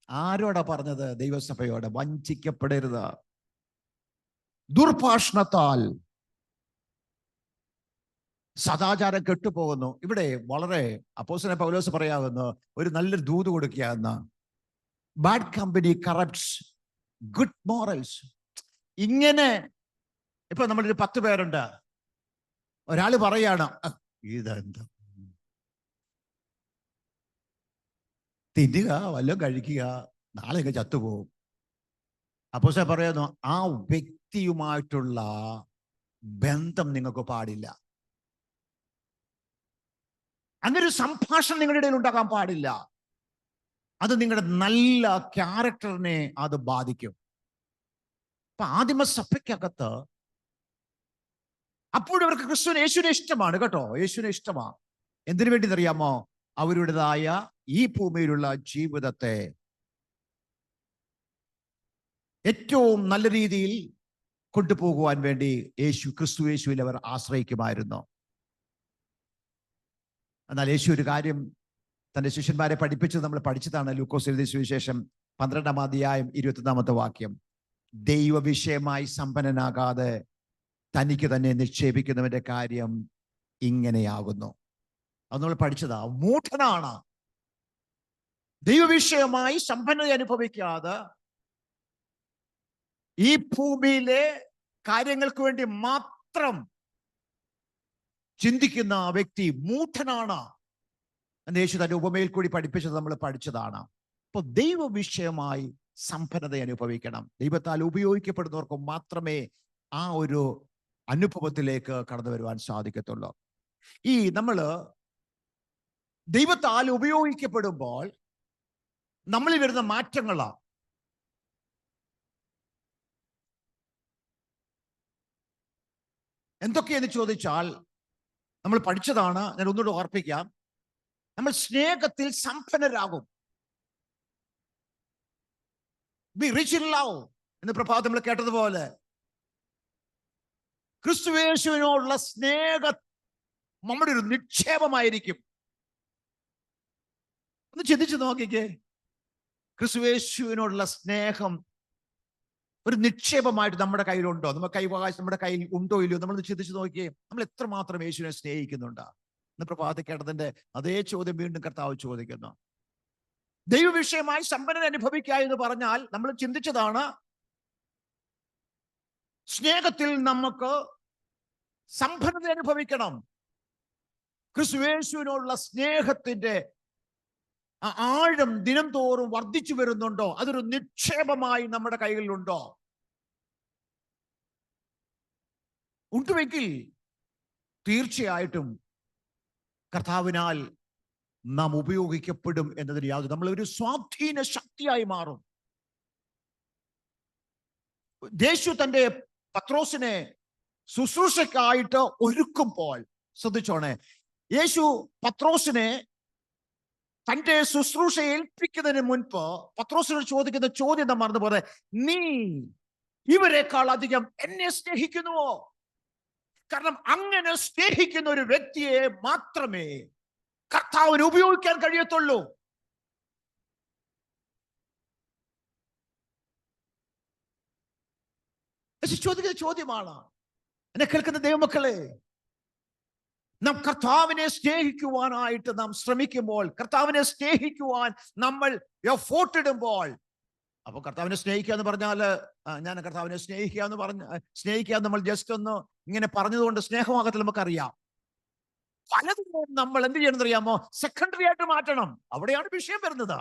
ആരോടാ പറഞ്ഞത്? ദൈവസഭയോട്. വഞ്ചിക്കപ്പെടരുത്. ദുർഭാഷണത്താൽ സദാചാരം കെട്ടുപോകുന്നു. ഇവിടെ വളരെ അപ്പോസ്തലൻ പൗലോസ് പറയാവുന്ന ഒരു നല്ലൊരു ദൂത് കൊടുക്കുകയെന്ന്: bad company corrupts good morals. ഇങ്ങനെ ഇപ്പൊ നമ്മളൊരു 10 പേരുണ്ട്, ഒരാൾ പറയാണ് ഇതെന്താ, തിന്നുക, വല്ലതും കഴിക്കുക, നാളെയൊക്കെ ചത്തുപോകും. അപ്പോസ്തലൻ പറയുന്നു, ആ വ്യക്തിയുമായിട്ടുള്ള ബന്ധം നിങ്ങൾക്ക് പാടില്ല. അങ്ങനൊരു സംഭാഷണം നിങ്ങളുടെ ഇടയിൽ ഉണ്ടാകാൻ പാടില്ല. അത് നിങ്ങളുടെ നല്ല ക്യാരക്ടറിനെ അത് ബാധിക്കും. അപ്പൊ ആദിമസഭയ്ക്കകത്ത് അപ്പോഴും അവർക്ക് യേശുവിനെ ഇഷ്ടമാണ് കേട്ടോ, യേശുവിനെ ഇഷ്ടമാണ്. എന്തിനു വേണ്ടി അറിയാമോ? അവരുടേതായ ഈ ഭൂമിയിലുള്ള ജീവിതത്തെ ഏറ്റവും നല്ല രീതിയിൽ കൊണ്ടുപോകുവാൻ വേണ്ടി ക്രിസ്തുയേശുവിൽ അവർ ആശ്രയിക്കുമായിരുന്നു. എന്നാൽ യേശു ഒരു കാര്യം തന്റെ ശിഷ്യന്മാരെ പഠിപ്പിച്ചത് നമ്മൾ പഠിച്ചതാണ്. ലൂക്കോസ് എഴുതിയ സുവിശേഷം 12-ാം അധ്യായം 21-ാമത്തെ വാക്യം: ദൈവ വിഷയമായി സമ്പന്നനാകാതെ തനിക്ക് തന്നെ നിക്ഷേപിക്കുന്നവന്റെ കാര്യം ഇങ്ങനെയാകുന്നു. അത് നമ്മൾ പഠിച്ചതാ. മൂഢനാണ് ദൈവവിഷയമായി സമ്പന്നത അനുഭവിക്കാതെ ഈ ഭൂമിയിലെ കാര്യങ്ങൾക്ക് വേണ്ടി മാത്രം ചിന്തിക്കുന്ന വ്യക്തി മൂഢനാണ് എന്ന് യേശു തന്റെ ഉപമയിൽ കൂടി പഠിപ്പിച്ചത് നമ്മൾ പഠിച്ചതാണ്. അപ്പൊ ദൈവവിഷയമായി സമ്പന്നത അനുഭവിക്കണം. ദൈവത്താൽ ഉപയോഗിക്കപ്പെടുന്നവർക്ക് മാത്രമേ ആ ഒരു അനുഭവത്തിലേക്ക് കടന്നു വരുവാൻ സാധിക്കത്തുള്ളൂ. ഈ നമ്മള് ദൈവത്താൽ ഉപയോഗിക്കപ്പെടുമ്പോൾ നമ്മളിൽ വരുന്ന മാറ്റങ്ങളാണ്. എന്തൊക്കെയെന്ന് ചോദിച്ചാൽ നമ്മൾ പഠിച്ചതാണ്. ഞാൻ ഒന്നുകൂടെ ഓർപ്പിക്കാം. നമ്മൾ സ്നേഹത്തിൽ സമ്പന്നരാകും. ബി റിച്ച് ഇൻ ലവ് എന്ന് പ്രഭാതം നമ്മൾ കേട്ടതുപോലെ ക്രിസ്തുയേശുവിനോടുള്ള സ്നേഹം നമ്മുടെ ഒരു നിക്ഷേപമായിരിക്കും. ഒന്ന് ചിന്തിച്ചു നോക്കിക്കേ, ക്രിസ്തുയേശുവിനോടുള്ള സ്നേഹം ഒരു നിക്ഷേപമായിട്ട് നമ്മുടെ കയ്യിലുണ്ടോ? നമ്മുടെ കൈവകാശം നമ്മുടെ കയ്യിൽ ഉണ്ടോ ഇല്ലയോ? നമ്മൾ ചിന്തിച്ചു നോക്കിയേ, നമ്മൾ എത്രമാത്രം യേശുവിനെ സ്നേഹിക്കുന്നുണ്ടോ? ഇന്ന് പ്രഭാതത്തിൽ കേട്ടതിന്റെ അതേ ചോദ്യം വീണ്ടും കർത്താവ് ചോദിക്കുന്നു. ദൈവവിഷയമായി സമ്പന്നത അനുഭവിക്കുക എന്ന് പറഞ്ഞാൽ നമ്മൾ ചിന്തിച്ചതാണ് സ്നേഹത്തിൽ നമുക്ക് സമ്പന്നത അനുഭവിക്കണം. ക്രിസ്തുയേശുവിനോടുള്ള സ്നേഹത്തിന്റെ ആഴം ദിനം തോറും വർദ്ധിച്ചു വരുന്നുണ്ടോ? അതൊരു നിക്ഷേപമായി നമ്മുടെ കൈകളിലുണ്ടോ? ഉണ്ടുവെങ്കിൽ തീർച്ചയായിട്ടും കർത്താവിനാൽ നാം ഉപയോഗിക്കപ്പെടും എന്നതിന് യാതൊരു, നമ്മളൊരു സ്വാധീന ശക്തിയായി മാറും. യേശു തന്റെ പത്രോസിനെ ശുശ്രൂഷയ്ക്കായിട്ട് ഒരുക്കുമ്പോൾ ശ്രദ്ധിച്ചോണേ, യേശു പത്രോസിനെ തന്റെ ശുശ്രൂഷ ഏൽപ്പിക്കുന്നതിന് മുൻപ് പത്രോസിനോട് ചോദിക്കുന്ന ചോദ്യം എന്താ മറന്നുപോലെ, നീ ഇവരെക്കാൾ അധികം എന്നെ സ്നേഹിക്കുന്നുവോ? കാരണം അങ്ങനെ സ്നേഹിക്കുന്ന ഒരു വ്യക്തിയെ മാത്രമേ കർത്താവിന് ഉപയോഗിക്കാൻ കഴിയത്തുള്ളൂ. ചോദിക്കുന്ന ചോദ്യമാണ്. എന്നെ കേൾക്കുന്ന ദൈവമക്കളെ, നാം കർത്താവിനെ സ്നേഹിക്കുവാനായിട്ട് നാം ശ്രമിക്കുമ്പോൾ, കർത്താവിനെ സ്നേഹിക്കുവാൻ നമ്മൾ എഫോർട്ട് ഇടുമ്പോൾ, അപ്പൊ കർത്താവിനെ സ്നേഹിക്കുക എന്ന് പറഞ്ഞാൽ ഞാൻ കർത്താവിനെ സ്നേഹിക്കുക നമ്മൾ ജസ്റ്റ് ഒന്ന് ഇങ്ങനെ പറഞ്ഞതുകൊണ്ട് സ്നേഹമാകത്തിൽ നമുക്കറിയാം. പലതും നമ്മൾ എന്ത് ചെയ്യണമെന്ന് അറിയാമോ? സെക്കൻഡറി ആയിട്ട് മാറ്റണം. അവിടെയാണ് വിഷയം വരുന്നത്.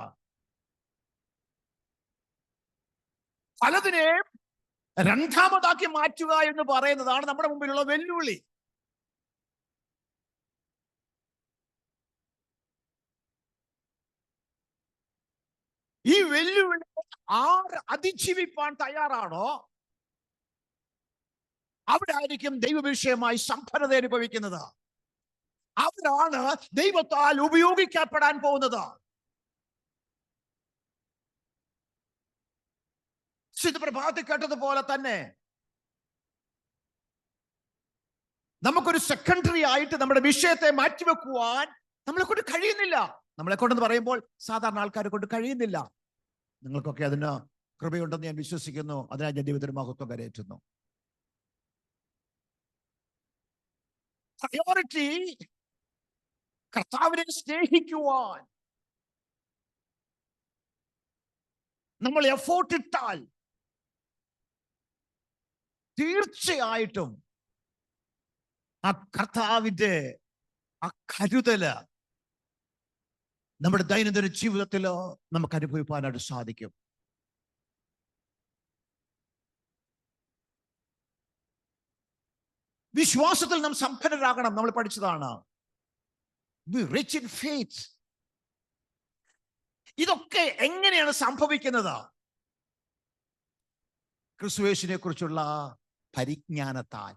പലതിനെ രണ്ടാമതാക്കി മാറ്റുക എന്ന് പറയുന്നതാണ് നമ്മുടെ മുമ്പിലുള്ള വെല്ലുവിളി. ഈ വെല്ലുവിളി ആര് അതിജീവിപ്പാൻ തയ്യാറാണോ അവിടെ ആയിരിക്കും ദൈവവിഷയമായി സമ്പന്നത അനുഭവിക്കുന്നത്. അവരാണ് ദൈവത്താൽ ഉപയോഗിക്കപ്പെടാൻ പോകുന്നത്. പ്രഭാതത്തിൽ കേട്ടതുപോലെ തന്നെ നമുക്കൊരു സെക്കൻഡറി ആയിട്ട് നമ്മുടെ വിഷയത്തെ മാറ്റിവെക്കുവാൻ നമ്മളെ കൊണ്ട് കഴിയുന്നില്ല. നമ്മളെ കൊണ്ടെന്ന് പറയുമ്പോൾ സാധാരണ ആൾക്കാരെ കൊണ്ട് കഴിയുന്നില്ല. നിങ്ങൾക്കൊക്കെ അതിന് കൃപയുണ്ടെന്ന് ഞാൻ വിശ്വസിക്കുന്നു. അതിനായി ഞാൻ ദൈവത്തിന് മഹത്വം കരയേറ്റുന്നു. പ്രയോറിറ്റി കർത്താവിനെ സ്നേഹിക്കുവാൻ നമ്മൾ എഫോർട്ട് ഇട്ടാൽ തീർച്ചയായിട്ടും ആ കർത്താവിന്റെ ആ കരുതല് നമ്മുടെ ദൈനംദിന ജീവിതത്തിൽ നമുക്ക് അനുഭവിക്കാനായിട്ട് സാധിക്കും. വിശ്വാസത്തിൽ നാം സമ്പന്നരാകണം. നമ്മൾ പഠിച്ചതാണ് be rich in faith. ഇതൊക്കെ എങ്ങനെയാണ് സംഭവിക്കുന്നത്? ക്രിസ്തുയേശുവിനെ കുറിച്ചുള്ള പരിജ്ഞാനത്താൽ.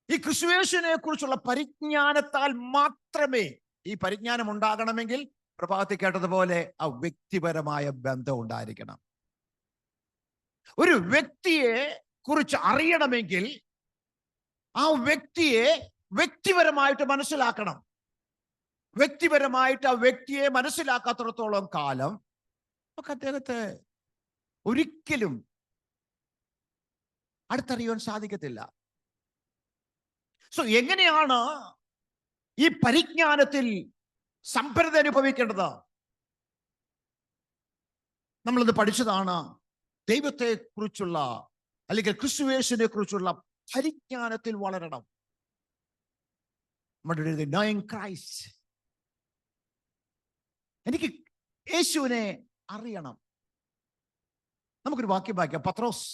ഈ ക്രിസ്തുയേശുവിനെ കുറിച്ചുള്ള പരിജ്ഞാനത്താൽ മാത്രമേ ഈ പരിജ്ഞാനം ഉണ്ടാകണമെങ്കിൽ പ്രഭാതത്തിൽ കേട്ടതുപോലെ ആ വ്യക്തിപരമായ ബന്ധം ഉണ്ടായിരിക്കണം. ഒരു വ്യക്തിയെ കുറിച്ച് അറിയണമെങ്കിൽ ആ വ്യക്തിയെ വ്യക്തിപരമായിട്ട് മനസ്സിലാക്കണം. വ്യക്തിപരമായിട്ട് ആ വ്യക്തിയെ മനസ്സിലാക്കാത്തിടത്തോളം കാലം നമുക്ക് അദ്ദേഹത്തെ ഒരിക്കലും അടുത്തറിയാൻ സാധിക്കത്തില്ല. സോ എങ്ങനെയാണ് ഈ പരിജ്ഞാനത്തിൽ സമ്പന്നത അനുഭവിക്കേണ്ടത്? നമ്മളിത് പഠിച്ചതാണ്. ദൈവത്തെ കുറിച്ചുള്ള അല്ലെങ്കിൽ ക്രിസ്തുയേശുവിനെ കുറിച്ചുള്ള പരിജ്ഞാനത്തിൽ വളരണം. knowing Christ. എനിക്ക് യേശുവിനെ അറിയണം. നമുക്കൊരു വാക്യം വായിക്കാം. പത്രോസ്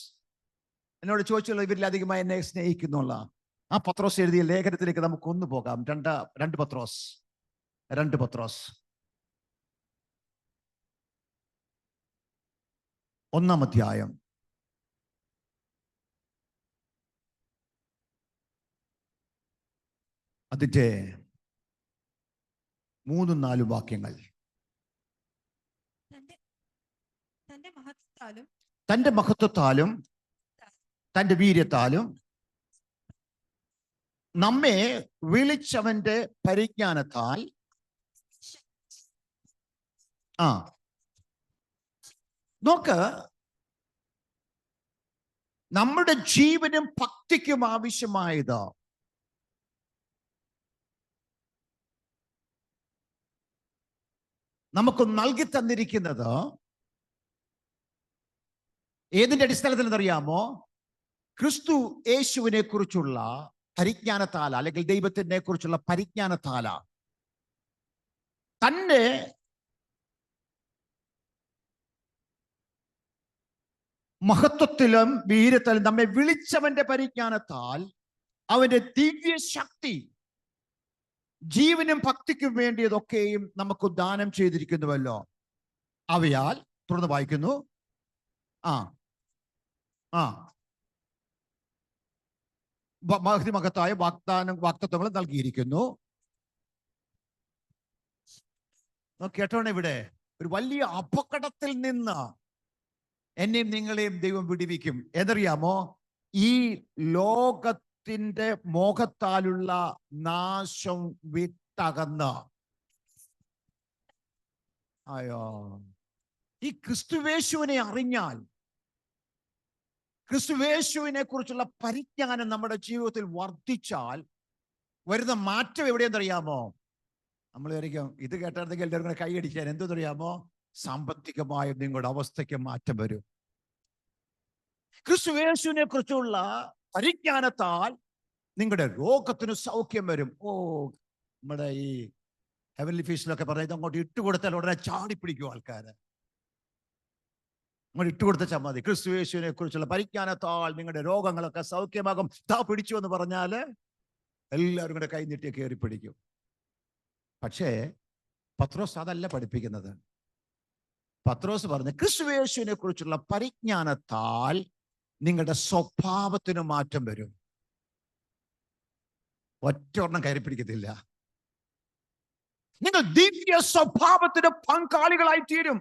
എന്നോട് ചോദിച്ചുള്ള ഇവരിലധികമായി എന്നെ സ്നേഹിക്കുന്നുള്ള ആ പത്രോസ് എഴുതിയ ലേഖനത്തിലേക്ക് നമുക്കൊന്നു പോകാം. രണ്ട് പത്രോസ് 1-ാം അധ്യായം അതിന്റെ 3-4 വാക്യങ്ങൾ. തന്റെ മഹത്വത്താലും തന്റെ വീര്യത്താലും നമ്മെ വിളിച്ചവന്റെ പരിജ്ഞാനത്താൽ നോക്ക്, നമ്മുടെ ജീവനും ഭക്തിക്കും ആവശ്യമായത് നമുക്ക് നൽകി തന്നിരിക്കുന്നത് ഏതിന്റെ അടിസ്ഥാനത്തിൽ എന്നറിയാമോ? ക്രിസ്തു യേശുവിനെ കുറിച്ചുള്ള പരിജ്ഞാനത്താല, അല്ലെങ്കിൽ ദൈവത്തിനെ കുറിച്ചുള്ള പരിജ്ഞാനത്താല. തന്റെ മഹത്വത്തിലും വീര്യത്തിലും നമ്മെ വിളിച്ചവന്റെ പരിജ്ഞാനത്താൽ അവന്റെ ദിവ്യ ശക്തി ജീവനും ഭക്തിക്കും വേണ്ടിയതൊക്കെയും നമുക്ക് ദാനം ചെയ്തിരിക്കുന്നുവല്ലോ. അവയാൽ തുടർന്ന് വായിക്കുന്നു, മഹത്തായ വാഗ്ദത്തങ്ങൾ നൽകിയിരിക്കുന്നു. കേട്ടോണേ, ഇവിടെ ഒരു വലിയ അപകടത്തിൽ നിന്ന് എന്നെയും നിങ്ങളെയും ദൈവം വിടുവിക്കും. എന്നറിയാമോ? ഈ ലോകത്തിന്റെ മോഹത്താലുള്ള നാശം വിട്ടകന്ന് ഈ ക്രിസ്തുവേശുവിനെ അറിഞ്ഞാൽ, ക്രിസ്തുവേശുവിനെ കുറിച്ചുള്ള പരിജ്ഞാനം നമ്മുടെ ജീവിതത്തിൽ വർദ്ധിച്ചാൽ വരുന്ന മാറ്റം എവിടെയെന്നറിയാമോ? നമ്മൾ വിചാരിക്കും ഇത് കേട്ടായിരുന്നെങ്കിൽ എല്ലാവരും കൂടെ കൈയടിക്കാൻ. എന്തെന്നറിയാമോ? സാമ്പത്തികമായ നിങ്ങളുടെ അവസ്ഥയ്ക്ക് മാറ്റം വരും. ക്രിസ്തുയേശുവിനെ കുറിച്ചുള്ള പരിജ്ഞാനത്താൽ നിങ്ങളുടെ രോഗത്തിന് സൗഖ്യം വരും. നമ്മുടെ ഈ ഹെവൻലി ഫീസിലൊക്കെ പറയുന്നത് അങ്ങോട്ട് ഇട്ടുകൊടുത്താൽ ഉടനെ ചാടിപ്പിടിക്കും ആൾക്കാര്. അങ്ങോട്ട് ഇട്ടുകൊടുത്താൽ മതി. ക്രിസ്തുയേശുവിനെ കുറിച്ചുള്ള പരിജ്ഞാനത്താൽ നിങ്ങളുടെ രോഗങ്ങളൊക്കെ സൗഖ്യമാകും. പിടിച്ചു എന്ന് പറഞ്ഞാല് എല്ലാവരും കൂടെ കൈ നീട്ടി കയറി പിടിക്കും. പക്ഷേ പത്രോസ് അതല്ല പഠിപ്പിക്കുന്നത്. പത്രോസ് പറഞ്ഞ ക്രിസ്തുയേശുവിനെ കുറിച്ചുള്ള പരിജ്ഞാനത്താൽ നിങ്ങളുടെ സ്വഭാവത്തിന് മാറ്റം വരും. ഒറ്റൊരെണ്ണം കയറി പിടിക്കത്തില്ല. നിങ്ങൾ ദിവ്യ സ്വഭാവത്തിന് പങ്കാളികളായി തീരും.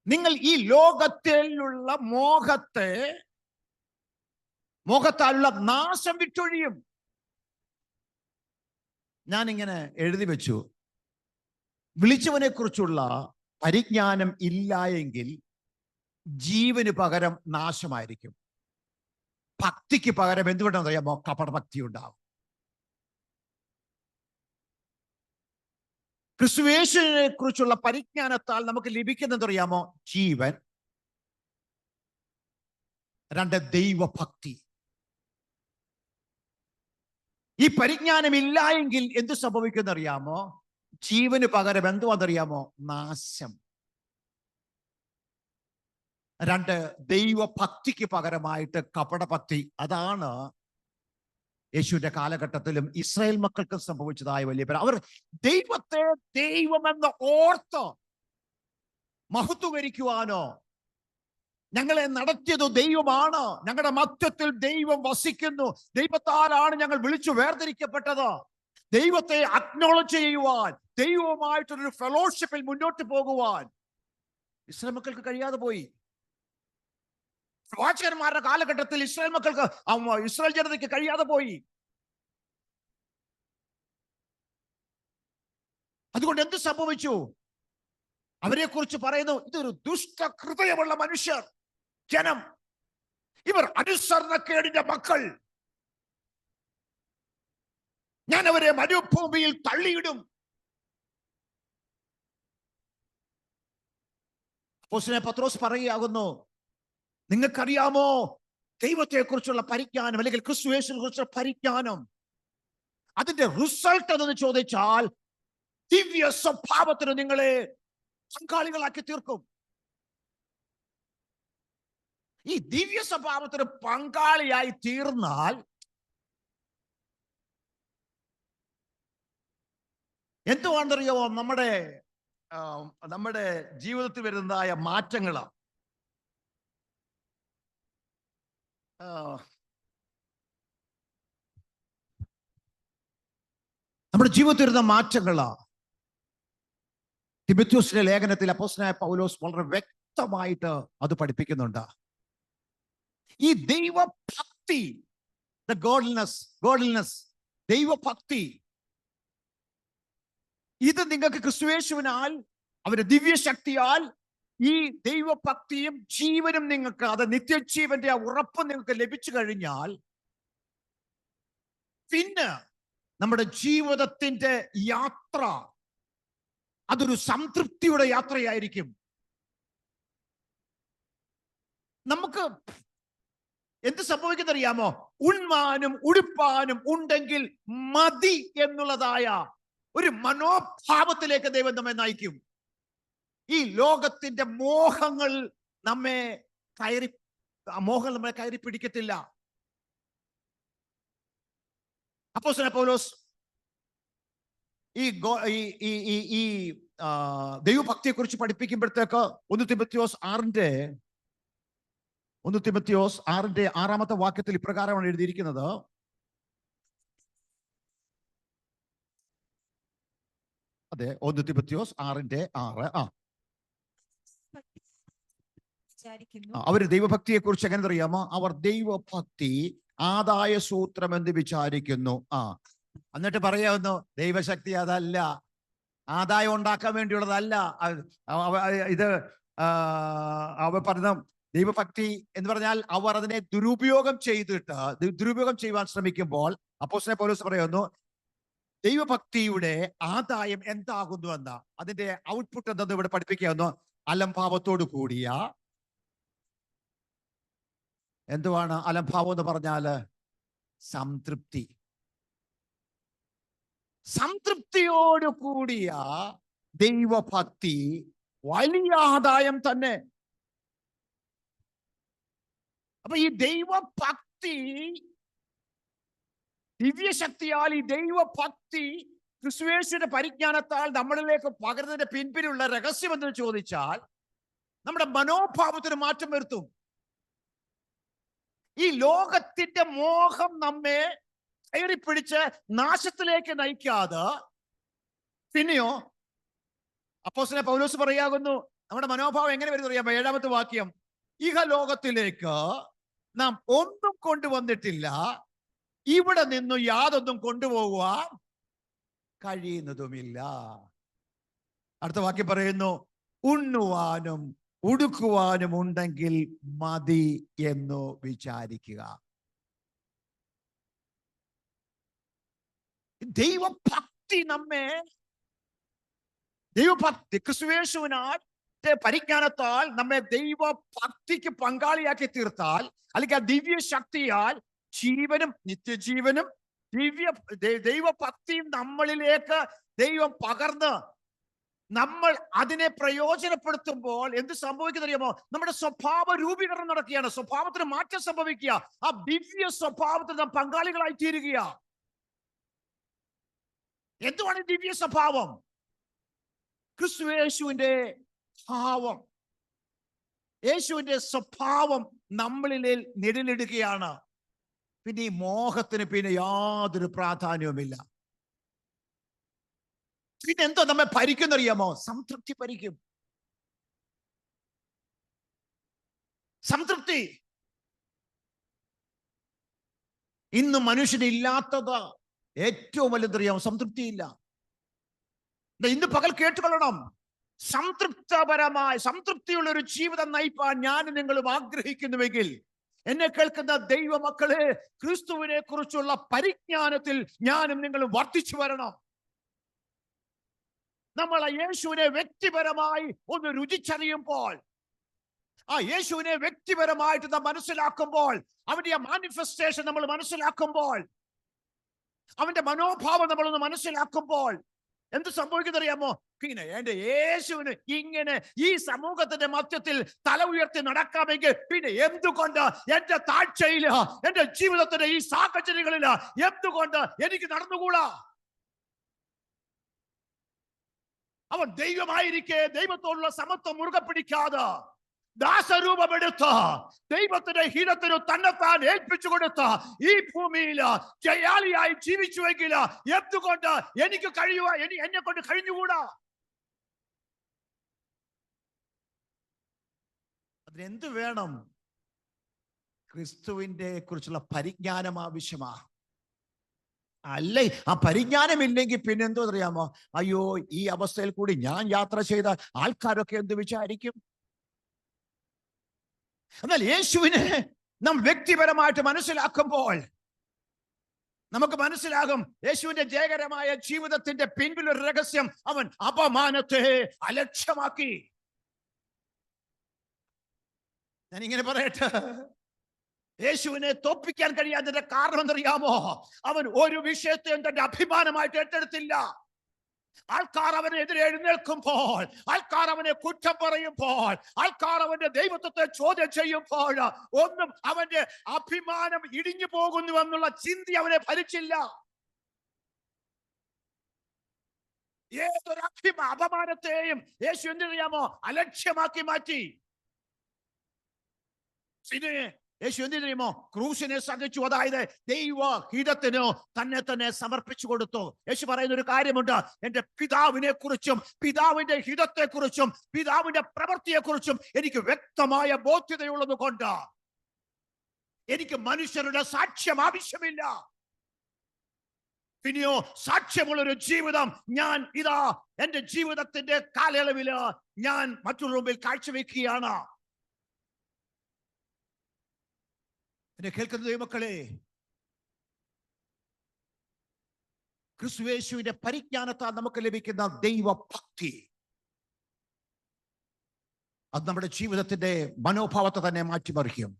നിങ്ങൾ ഈ ലോകത്തിലുള്ള മോഹത്താലുള്ള നാശം വിട്ടൊഴിയും. ഞാനിങ്ങനെ എഴുതി വെച്ചു, വിളിച്ചവനെ കുറിച്ചുള്ള പരിജ്ഞാനം ഇല്ല എങ്കിൽ ജീവന് പകരം നാശമായിരിക്കും. ഭക്തിക്ക് പകരം എന്തുകൊണ്ടാണെന്ന് അറിയാമോ? കപടഭക്തി ഉണ്ടാവും. ക്രിസ്തുയേശുവിനെ കുറിച്ചുള്ള പരിജ്ഞാനത്താൽ നമുക്ക് ലഭിക്കുന്നത് അറിയാമോ? ജീവൻ. 2, ദൈവഭക്തി. ഈ പരിജ്ഞാനം ഇല്ല എങ്കിൽ എന്ത് സംഭവിക്കുന്ന അറിയാമോ? ജീവന് പകരം എന്തുവാണെന്നറിയാമോ? നാശം. 2, ദൈവഭക്തിക്ക് പകരമായിട്ട് കപടഭക്തി. അതാണ് യേശുവിന്റെ കാലഘട്ടത്തിലും ഇസ്രായേൽ മക്കൾക്ക് സംഭവിച്ചതായ വലിയ പേര്. അവർ ദൈവത്തെ ദൈവമെന്ന് ഓർത്ത് മഹത്വീകരിക്കുവാനോ, ഞങ്ങളെ നടത്തിയത് ദൈവമാണ്, ഞങ്ങളുടെ മധ്യത്തിൽ ദൈവം വസിക്കുന്നു, ദൈവത്താലാണ് ഞങ്ങൾ വിളിച്ചു വേർതിരിക്കപ്പെട്ടത്, ദൈവത്തെ അക്നോളജ് ചെയ്യുവാൻ, ദൈവവുമായിട്ടൊരു ഫെലോഷിപ്പിൽ മുന്നോട്ട് പോകുവാൻ ഇസ്രായേൽ മക്കൾക്ക് കഴിയാതെ പോയി. പ്രവാചകന്മാരുടെ കാലഘട്ടത്തിൽ ഇസ്രായേൽ മക്കൾക്ക്, ഇസ്രായേൽ ജനതയ്ക്ക് കഴിയാതെ പോയി. അതുകൊണ്ട് എന്ത് സംഭവിച്ചു? അവരെ കുറിച്ച് പറയുന്നു, ഇതൊരു ദുഷ്ടഹൃദയമുള്ള മനുഷ്യർ, ജനം, ഇവർ അനുസരണക്കേടിന്റെ മക്കൾ, ഞാൻ അവരെ മരുഭൂമിയിൽ തള്ളിയിടും. അപ്പോസ്തലനായ പത്രോസ് പറയുകയാകുന്നു, നിങ്ങൾക്കറിയാമോ ദൈവത്തെ കുറിച്ചുള്ള പരിജ്ഞാനം, അല്ലെങ്കിൽ ക്രിസ്തുയേശുവിനെ കുറിച്ചുള്ള പരിജ്ഞാനം, അതിന്റെ റിസൾട്ട് എന്ന് ചോദിച്ചാൽ ദിവ്യ സ്വഭാവത്തിന് നിങ്ങളെ പങ്കാളികളാക്കി തീർക്കും. ഈ ദിവ്യ സ്വഭാവത്തിന് പങ്കാളിയായി തീർന്നാൽ എന്തുവാണെന്നറിയാമോ? നമ്മുടെ ജീവിതത്തിൽ വരുന്നതായ മാറ്റങ്ങളാ. നമ്മുടെ ജീവിതത്തിൽ വരുന്ന മാറ്റങ്ങളാ. തിമോഥെയോസിന്റെ ലേഖനത്തിൽ അപ്പോസ്തലനായ പൗലോസ് വളരെ വ്യക്തമായിട്ട് അത് പഠിപ്പിക്കുന്നുണ്ട്. ഈ ദൈവഭക്തി, ഗോഡ്ലിനെസ്, ദൈവഭക്തി, ഇത് നിങ്ങൾക്ക് ക്രിസ്തുയേശുവിനാൽ അവരുടെ ദിവ്യശക്തിയാൽ ഈ ദൈവഭക്തിയും ജീവനും നിങ്ങൾക്ക്, അത് നിത്യജീവന്റെ ഉറപ്പ് നിങ്ങൾക്ക് ലഭിച്ചു കഴിഞ്ഞാൽ പിന്നെ നമ്മുടെ ജീവിതത്തിന്റെ യാത്ര അതൊരു സംതൃപ്തിയുടെ യാത്രയായിരിക്കും. നമുക്ക് എന്ത് സംഭവിക്കുന്നറിയാമോ? ഉണ്മാനും ഉടുപ്പാനും ഉണ്ടെങ്കിൽ മതി എന്നുള്ളതായ ഒരു മനോഭാവത്തിലേക്ക് ദൈവം നമ്മെ നയിക്കും. ഈ ലോകത്തിന്റെ മോഹങ്ങൾ നമ്മെ കയറി പിടിക്കത്തില്ല. അപ്പോസ്തലനായ പൗലോസ് ഈ ദൈവഭക്തിയെ കുറിച്ച് പഠിപ്പിക്കുമ്പോഴത്തേക്ക് 1 തിമോഥെയോസ് 6:6 വാക്യത്തിൽ ഇപ്രകാരമാണ് എഴുതിയിരിക്കുന്നത്. അതെ, 1 തിമോഥെയോസ് 6:6. അവർ ദൈവഭക്തിയെ കുറിച്ച് എങ്ങനെ അറിയാമോ? അവർ ദൈവഭക്തി ആദായ സൂത്രം എന്ന് വിചാരിക്കുന്നു. എന്നിട്ട് പറയാവുന്നു, ദൈവശക്തി അതല്ല, ആദായം ഉണ്ടാക്കാൻ വേണ്ടിയുള്ളതല്ല. ഇത് അവർ പറഞ്ഞ ദൈവഭക്തി എന്ന് പറഞ്ഞാൽ അവർ അതിനെ ദുരുപയോഗം ചെയ്യുവാൻ ശ്രമിക്കുമ്പോൾ അപ്പോസ്തലനായ പൗലോസ് പറയുന്നു, ദൈവഭക്തിയുടെ ആദായം എന്താകുന്നു എന്ന, അതിന്റെ ഔട്ട്പുട്ട് എന്തെന്ന് ഇവിടെ പഠിപ്പിക്കുന്നു. അലംഭാവത്തോടു കൂടിയ, എന്തുവാണ് അലംഭാവം എന്ന് പറഞ്ഞാല്? സംതൃപ്തി. സംതൃപ്തിയോടു കൂടിയ ദൈവഭക്തി വലിയ ആദായം തന്നെ. അപ്പൊ ഈ ദൈവഭക്തി, ദിവ്യശക്തിയാൽ ഈ ദൈവഭക്തി ക്രിസ്തുയേശുവിന്റെ പരിജ്ഞാനത്താൽ നമ്മളിലേക്ക് പകരുന്നതിന്റെ പിൻപിലുള്ള രഹസ്യം എന്ന് ചോദിച്ചാൽ നമ്മുടെ മനോഭാവത്തിന് മാറ്റം വരുത്തും. ഈ ലോകത്തിന്റെ മോഹം നമ്മെ കയറിപ്പിടിച്ച് നാശത്തിലേക്ക് നയിക്കാതെ, പിന്നെയോ അപ്പോസ്തലനായ പൗലോസ് പറയാകുന്നു, നമ്മുടെ മനോഭാവം എങ്ങനെ വരുന്നത് അറിയാമോ? 7-ാമത്തെ വാക്യം, ഇഹലോകത്തിലേക്ക് നാം ഒന്നും കൊണ്ടുവന്നിട്ടില്ല, ഇവിടെ നിന്നും യാതൊന്നും കൊണ്ടുപോകുവാൻ കഴിയുന്നതുമില്ല. അടുത്ത വാക്യം പറയുന്നു, ഉണ്ണുവാനും ഉടുക്കുവാനും ഉണ്ടെങ്കിൽ മതി എന്ന് വിചാരിക്കുക. ദൈവഭക്തി ക്രിസ്തുയേശുവിനാൽ പരിജ്ഞാനത്താൽ നമ്മെ ദൈവഭക്തിക്ക് പങ്കാളിയാക്കി തീർത്താൽ, അല്ലെങ്കിൽ ആ ദിവ്യശക്തിയാൽ ജീവനും നിത്യജീവനും ദൈവഭക്തിയും നമ്മളിലേക്ക് ദൈവം പകർന്ന് നമ്മൾ അതിനെ പ്രയോജനപ്പെടുത്തുമ്പോൾ എന്ത് സംഭവിക്കുന്നറിയാമോ? നമ്മുടെ സ്വഭാവ രൂപീകരണം നടക്കുകയാണ്. സ്വഭാവത്തിന് മാറ്റം സംഭവിക്കുക. ആ ദിവ്യ സ്വഭാവത്തിൽ നാം പങ്കാളികളായി തീരുക. എന്തുവാണ് ദിവ്യ സ്വഭാവം? ക്രിസ്തുയേശുവിന്റെ ഭാവം, യേശുവിന്റെ സ്വഭാവം നമ്മളിൽ നിഴലിടുകയാണ്. പിന്നെ ഈ മോഹത്തിന് പിന്നെ യാതൊരു പ്രാധാന്യവുമില്ല. പിന്നെ എന്തോ നമ്മെ ഭരിക്കുന്നറിയാമോ? സംതൃപ്തി ഭരിക്കും. സംതൃപ്തി ഇന്ന് മനുഷ്യനില്ലാത്തത് ഏറ്റവും വലുതറിയാമോ? സംതൃപ്തിയില്ല. ഇന്ന് പകൽ കേട്ടുകൊള്ളണം, സംതൃപ്തിയുള്ള ഒരു ജീവിതം നയിപ്പാൻ ഞാനും നിങ്ങളും ആഗ്രഹിക്കുന്നുവെങ്കിൽ, എന്നെ കേൾക്കുന്ന ദൈവമക്കളെ, ക്രിസ്തുവിനെ കുറിച്ചുള്ള പരിജ്ഞാനത്തിൽ ഞാനും നിങ്ങളും വർദ്ധിച്ചു വരണം. നമ്മൾ ആ യേശുവിനെ വ്യക്തിപരമായി ഒന്ന് രുചിച്ചറിയുമ്പോൾ, ആ യേശുവിനെ വ്യക്തിപരമായിട്ട് നാം മനസ്സിലാക്കുമ്പോൾ, അവന്റെ ആ മാനിഫെസ്റ്റേഷൻ നമ്മൾ മനസ്സിലാക്കുമ്പോൾ, അവന്റെ മനോഭാവം നമ്മളൊന്ന് മനസ്സിലാക്കുമ്പോൾ എന്ത് സംഭവിക്കുന്നറിയാമോ? പിന്നെ എന്റെ യേശുവിന് ഇങ്ങനെ ഈ സമൂഹത്തിന്റെ മധ്യത്തിൽ തല ഉയർത്തി നടക്കാമെങ്കിൽ പിന്നെ എന്തുകൊണ്ട് എന്റെ താഴ്ചയില്, എന്റെ ജീവിതത്തിന്റെ ഈ സാഹചര്യങ്ങളില് എന്തുകൊണ്ട് എനിക്ക് നടന്നുകൂടാ? അവൻ ദൈവമായിരിക്കെ ദൈവത്തോടുള്ള സമത്വം മുറുകെ പിടിക്കാതെ ദാസരൂപമെടുത്ത് ദൈവത്തിന്റെ ഹിതത്തിന് തന്നെത്താൻ ഏൽപ്പിച്ചു കൊടുത്ത് ഈ ഭൂമിയിൽ ജയാളിയായി ജീവിച്ചുവെങ്കിൽ എന്തുകൊണ്ട് എനിക്ക് എന്നെ കൊണ്ട് കഴിഞ്ഞുകൂടാ? അതിനെന്ത് വേണം? ക്രിസ്തുവിന്റെ കുറിച്ചുള്ള പരിജ്ഞാനം ആവശ്യമാ. അല്ലേ, ആ പരിജ്ഞാനമില്ലെങ്കിൽ പിന്നെ എന്തോ അറിയാമോ? അയ്യോ, ഈ അവസ്ഥയിൽ കൂടി ഞാൻ യാത്ര ചെയ്ത ആൾക്കാരൊക്കെ എന്ത് വിചാരിക്കും? എന്നാൽ യേശുവിനെ നാം വ്യക്തിപരമായിട്ട് മനസ്സിലാക്കുമ്പോൾ നമുക്ക് മനസ്സിലാകും യേശുവിന്റെ ജയകരമായ ജീവിതത്തിന്റെ പിൻപിലൊരു രഹസ്യം. അവൻ അപമാനത്തെ അലക്ഷ്യമാക്കി. ഞാൻ ഇങ്ങനെ പറയട്ടെ, യേശുവിനെ തോൽപ്പിക്കാൻ കഴിയാത്തതിന്റെ കാരണം എന്തറിയാമോ? അവൻ ഒരു വിഷയത്തെയും തന്റെ അഭിമാനമായിട്ട് ഏറ്റെടുത്തില്ല. ആൾക്കാർ അവനെതിരെ എഴുന്നേൽക്കുമ്പോൾ, ആൾക്കാർ അവനെ കുറ്റം പറയുമ്പോൾ, ആൾക്കാർ അവന്റെ ദൈവത്വത്തെ ചോദ്യം ചെയ്യുമ്പോൾ ഒന്നും അവന്റെ അഭിമാനം ഇടിഞ്ഞു പോകുന്നു എന്നുള്ള ചിന്ത അവനെ ഭരിച്ചില്ല. ഏതൊരു അപമാനത്തെയും യേശു എന്തിനറിയാമോ? അലക്ഷ്യമാക്കി മാറ്റി. യേശു എന്തിനറിയുമോ? ക്രൂശിനെ സഹിച്ചു. അതായത് ദൈവഹിതത്തിന് തന്നെ തന്നെ സമർപ്പിച്ചു കൊടുത്തു. യേശു പറയുന്ന ഒരു കാര്യമുണ്ട്: എന്റെ പിതാവിനെ കുറിച്ചും പിതാവിന്റെ ഹിതത്തെ കുറിച്ചും പിതാവിന്റെ പ്രവൃത്തിയെ കുറിച്ചും എനിക്ക് വ്യക്തമായ ബോധ്യതയുള്ളത് കൊണ്ട് എനിക്ക് മനുഷ്യരുടെ സാക്ഷ്യം ആവശ്യമില്ല. പിന്നെയോ സാക്ഷ്യമുള്ളൊരു ജീവിതം ഞാൻ ഇതാ എന്റെ ജീവിതത്തിന്റെ കാലയളവില് ഞാൻ മറ്റുള്ള മുമ്പിൽ കാഴ്ചവെക്കുകയാണ്. എന്നെ കേൾക്കുന്ന ദൈവമക്കളെ, ക്രിസ്തുയേശുവിന്റെ പരിജ്ഞാനത്താൽ നമുക്ക് ലഭിക്കുന്ന ദൈവഭക്തി, അത് നമ്മുടെ ജീവിതത്തിന്റെ മനോഭാവത്തെ തന്നെ മാറ്റിമറിക്കും.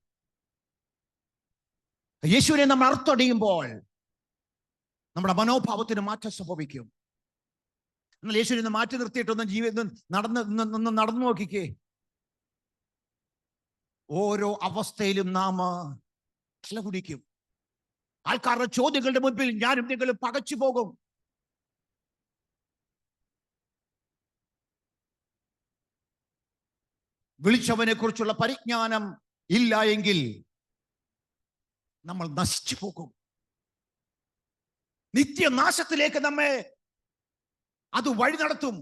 യേശുവിനെ നമ്മൾ അർത്ഥടിയുമ്പോൾ നമ്മുടെ മനോഭാവത്തിന് മാറ്റം സംഭവിക്കും. എന്നാൽ യേശുവിനെ മാറ്റി നിർത്തിയിട്ടൊന്നും ജീവിതം നടന്നു നോക്കിക്കേ. ഓരോ അവസ്ഥയിലും നാം തലകുടിക്കും. ആൾക്കാരുടെ ചോദ്യങ്ങളുടെ മുൻപിൽ ഞാനും നിങ്ങളും പകച്ചു പോകും. വിളിച്ചവനെ കുറിച്ചുള്ള പരിജ്ഞാനം ഇല്ല എങ്കിൽ നമ്മൾ നശിച്ചു പോകും. നിത്യനാശത്തിലേക്ക് നമ്മെ അത് വഴി നടത്തും.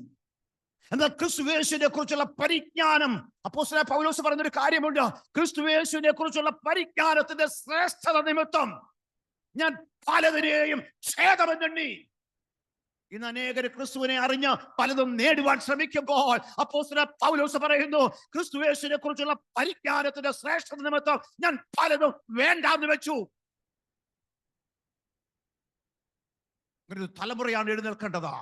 എന്നാൽ ക്രിസ്തുയേശുവിനെ കുറിച്ചുള്ള പരിജ്ഞാനം, അപ്പോസ്തലനായ പൗലോസ് പറയുന്നൊരു കാര്യമുണ്ട്: ക്രിസ്തുയേശുവിനെ കുറിച്ചുള്ള പരിജ്ഞാനത്തിന്റെ ശ്രേഷ്ഠത നിമിത്തം ഞാൻ പലതിനെയും ഛേദമെണ്ണി. ഇന്ന് അനേകര് ക്രിസ്തുവിനെ അറിഞ്ഞ് പലതും നേടുവാൻ ശ്രമിക്കുമ്പോൾ അപ്പോസ്തലനായ പൗലോസ് പറയുന്നു: ക്രിസ്തുയേശുവിനെ കുറിച്ചുള്ള പരിജ്ഞാനത്തിന്റെ ശ്രേഷ്ഠത നിമിത്തം ഞാൻ പലതും വേണ്ടാന്ന് വെച്ചു. ഒരു തലമുറയാണ് എഴുന്നേൽക്കേണ്ടതാ.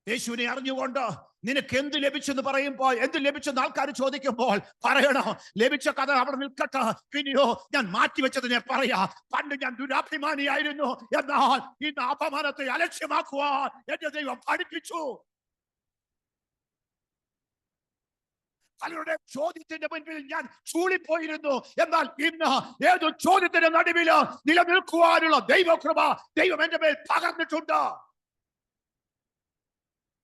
യേശുവിനെ അറിഞ്ഞുകൊണ്ട് നിനക്ക് എന്ത് ലഭിച്ചെന്ന് പറയുമ്പോൾ, എന്ത് ലഭിച്ചെന്ന് ആൾക്കാർ ചോദിക്കുമ്പോൾ പറയണം: ലഭിച്ച കഥ അവിടെ നിൽക്കട്ടെ, പിന്നെയോ ഞാൻ മാറ്റിവെച്ചതിനെ പറയാ. പണ്ട് ഞാൻ ദുരഭിമാനിയായിരുന്നു, എന്നാൽ ഇന്ന് അപമാനത്തെ അലക്ഷ്യമാക്കുവാൻ എന്റെ ദൈവം പഠിപ്പിച്ചു. പലരുടെ ചോദ്യത്തിന്റെ മുൻപിൽ ഞാൻ ചൂളിപ്പോയിരുന്നു, എന്നാൽ ഇന്ന് ഏതു ചോദ്യത്തിന്റെ നടുവില് നിലനിൽക്കുവാനുള്ള ദൈവകൃപ ദൈവം എന്റെ മേൽ പകർന്നിട്ടുണ്ട്.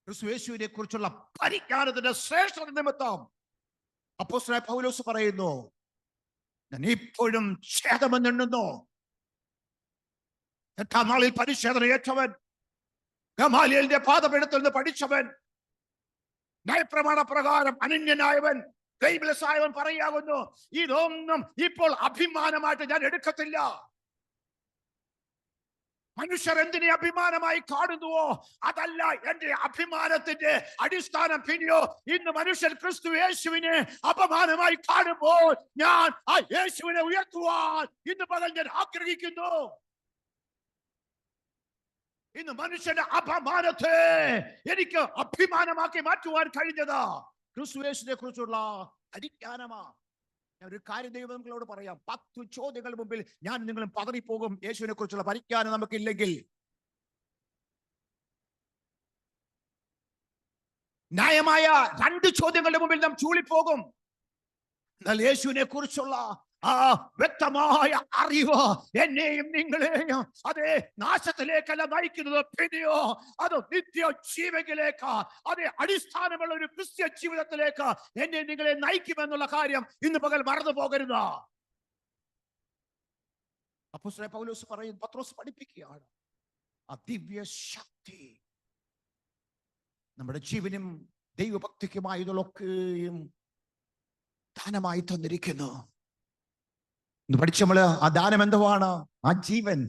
ക്രിസ്തുയേശുവിനെ കുറിച്ചുള്ള പരിജ്ഞാനത്തിന്റെ ശ്രേഷ്ഠത നിമിത്തം അപ്പോസ്തലനായ പൗലോസ് പറയുന്നു: ഞാൻ ഇപ്പോഴും ഛേദമെന്നെണ്ണുന്നു. എട്ടാം നാളിൽ പരിച്ഛേദന ഏറ്റവൻ, ഗമാലിയേലിന്റെ പാദപീഠത്തിൽ നിന്ന് പഠിച്ചവൻ, നയപ്രമാണ പ്രകാരം അനന്യനായവൻ, ബ്ലെയിംലെസ് ആയവൻ പറയാകുന്നു: ഇതൊന്നും ഇപ്പോൾ അഭിമാനമായിട്ട് ഞാൻ എടുക്കത്തില്ല. മനുഷ്യർ എന്തിനെ അഭിമാനമായി കാണുന്നുവോ അതല്ല എന്റെ അഭിമാനത്തിന്റെ അടിസ്ഥാനം. പിന്നെയോ ഇന്ന് മനുഷ്യർ ക്രിസ്തു യേശുവിനെ അപമാനമായി കാണുമ്പോൾ ഞാൻ ആ യേശുവിനെ ഉയർത്തുവാൻ ഇന്ന് പകൽ ഞാൻ ആഗ്രഹിക്കുന്നു. ഇന്ന് മനുഷ്യന്റെ അപമാനത്തെ എനിക്ക് അഭിമാനമാക്കി മാറ്റുവാൻ കഴിഞ്ഞത് ക്രിസ്തു യേശുവിനെ കുറിച്ചുള്ള പരിജ്ഞാനമാണ്. ഞാൻ ഒരു കാര്യം ദൈവങ്ങളോട് പറയാം: 10 ചോദ്യങ്ങൾ മുമ്പിൽ ഞാൻ നിങ്ങളും പതറിപ്പോകും യേശുവിനെ കുറിച്ചുള്ള പരിജ്ഞാനം നമുക്കില്ലെങ്കിൽ. ന്യായമായ 2 ചോദ്യങ്ങളുടെ മുമ്പിൽ നാം ചൂളിപ്പോകും. എന്നാൽ യേശുവിനെ കുറിച്ചുള്ള ആ വ്യക്തമായ അറിവ് എന്നെയും നിങ്ങളെയും അതേ നാശത്തിലേക്കല്ല നയിക്കുന്നത്, പിന്നെയോ അത് നിത്യ ജീവനിലേക്ക്, അതേ അടിസ്ഥാനമുള്ള ഒരു ക്രിസ്ത്യ ജീവിതത്തിലേക്ക് എന്നെ നിങ്ങളെ നയിക്കുമെന്നുള്ള കാര്യം ഇന്ന് പകൽ മറന്നു പോകരുത്. അപ്പോസ്തലനായ പൗലോസ് പറയുന്നു, പത്രോസ് പഠിപ്പിക്കുകയാണ്: ആ ദിവ്യ ശക്തി നമ്മുടെ ജീവനും ദൈവഭക്തിക്കുമായതൊക്കെയും ദാനമായി തന്നിരിക്കുന്നു. ഇന്ന് പഠിച്ച നമ്മള് ആ ദാനം എന്തുവാണ്? ആ ജീവൻ,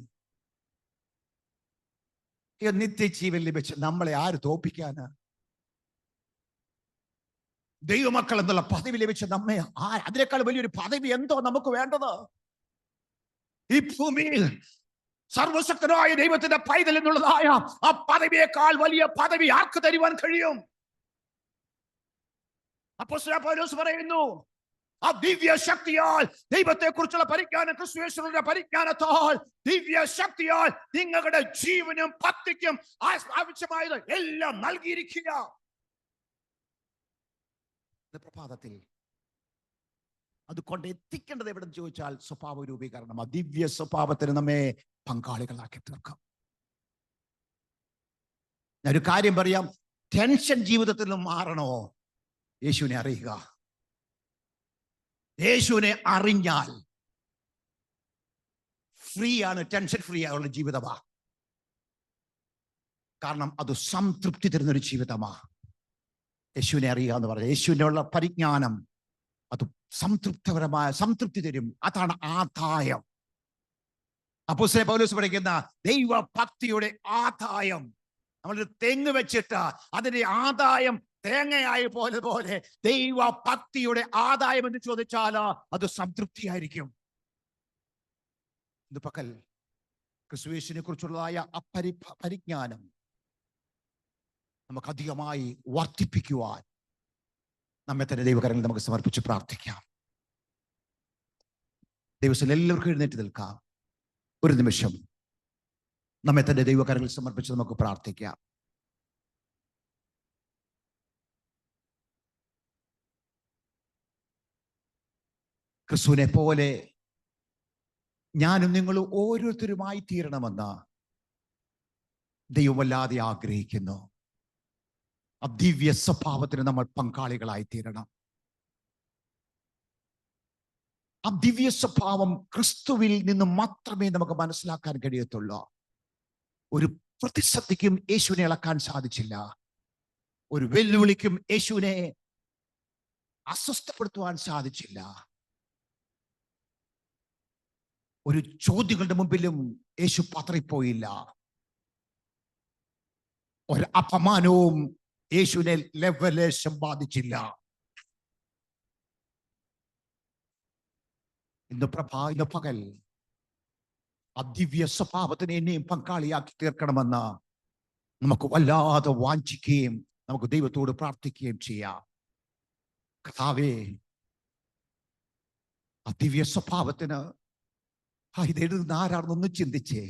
നിത്യജീവൻ ലഭിച്ച് നമ്മളെ ആര് തോപ്പിക്കാന്? ദൈവമക്കൾ എന്നുള്ള പദവി ലഭിച്ച നമ്മെ അതിനേക്കാൾ വലിയൊരു പദവി എന്തോ നമുക്ക് വേണ്ടത്? ഈ ഭൂമിയിൽ സർവശക്തനായ ദൈവത്തിന്റെ പൈതൽ എന്നുള്ളതായ ആ പദവിയേക്കാൾ വലിയ പദവി ആർക്ക് തരുവാൻ കഴിയും? അപ്പോസ്തലനായ പൗലോസ് പറയുന്നു, ആ ദിവ്യ ശക്തിയാൽ, ദൈവത്തെ കുറിച്ചുള്ള പരിജ്ഞാനം, ക്രിസ്തുയേശുവിന്റെ പരിജ്ഞാനത്താൽ, ദിവ്യ ശക്തിയാൽ നിങ്ങളുടെ ജീവനും ഭക്തിക്കും ആവശ്യമായത് എല്ലാം നൽകിയിരിക്കുക. പ്രഭാതത്തിൽ അതുകൊണ്ട് എത്തിക്കേണ്ടത് എവിടെ ചോദിച്ചാൽ സ്വഭാവ രൂപീകരണം. ആ ദിവ്യ സ്വഭാവത്തിന് നമ്മെ പങ്കാളികളാക്കി തീർക്കാം. ഞാനൊരു കാര്യം പറയാം, ടെൻഷൻ ജീവിതത്തിൽ നിന്നും മാറണോ? യേശുവിനെ അറിയുക. യേശുവിനെ അറിഞ്ഞാൽ ഫ്രീ ആണ്, ടെൻഷൻ ഫ്രീ ആയുള്ള ജീവിതമാ. കാരണം അത് സംതൃപ്തി തരുന്നൊരു ജീവിതമാ. യേശുവിനെ അറിയുക എന്ന് പറഞ്ഞാൽ, യേശുവിനെ ഉള്ള പരിജ്ഞാനം അത് സംതൃപ്തി തരും. അതാണ് ആദായം. അപ്പോസ്തലൻ പൗലോസ് പഠിക്കുന്ന ദൈവഭക്തിയുടെ ആദായം. നമ്മളൊരു തെങ്ങ് വെച്ചിട്ട് അതിന്റെ ആദായം തേങ്ങയായി പോലെ ദൈവഭക്തിയുടെ ആദായം എന്ന് ചോദിച്ചാൽ അത് സംതൃപ്തിയായിരിക്കും. ഇന്ന് പകൽ ക്രിസ്തുയേശുവിനെ കുറിച്ചുള്ളതായ പരിജ്ഞാനം നമുക്ക് അധികമായി വർദ്ധിപ്പിക്കുവാൻ നമ്മെ തന്നെ ദൈവകരങ്ങളിൽ നമുക്ക് സമർപ്പിച്ച് പ്രാർത്ഥിക്കാം. ദൈവത്തിൽ എല്ലാവർക്കും എഴുന്നേറ്റ് നിൽക്കാം. ഒരു നിമിഷം നമ്മെ തന്നെ ദൈവകരങ്ങളിൽ സമർപ്പിച്ച് നമുക്ക് പ്രാർത്ഥിക്കാം. ക്രിസ്തുവിനെ പോലെ ഞാനും നിങ്ങളും ഓരോരുത്തരുമായി തീരണമെന്ന് ദൈവമല്ലാതെ ആഗ്രഹിക്കുന്നു. ആ ദിവ്യ സ്വഭാവത്തിന് നമ്മൾ പങ്കാളികളായി തീരണം. ആ ദിവ്യ സ്വഭാവം ക്രിസ്തുവിൽ നിന്ന് മാത്രമേ നമുക്ക് മനസ്സിലാക്കാൻ കഴിയത്തുള്ളൂ. ഒരു പ്രതിസന്ധിക്കും യേശുവിനെ ഇളക്കാൻ സാധിച്ചില്ല. ഒരു വെല്ലുവിളിക്കും യേശുവിനെ അസ്വസ്ഥപ്പെടുത്തുവാൻ സാധിച്ചില്ല. ഒരു ചോദ്യങ്ങളുടെ മുമ്പിലും യേശു പതറിപ്പോയില്ല. ഒരു അപമാനവും യേശുവിനെ ലവലേശം ബാധിച്ചില്ല. ഇന്ന് പകൽ ആ ദിവ്യ സ്വഭാവത്തിന് എന്നെയും പങ്കാളിയാക്കി തീർക്കണമെന്ന് നമുക്ക് വല്ലാതെ വാഞ്ചിക്കുകയും നമുക്ക് ദൈവത്തോട് പ്രാർത്ഥിക്കുകയും ചെയ്യാം. കർത്താവേ, ആ ദിവ്യ സ്വഭാവത്തിന് ഇത് എഴുതുന്ന ആരാണെന്നൊന്ന് ചിന്തിച്ചേ.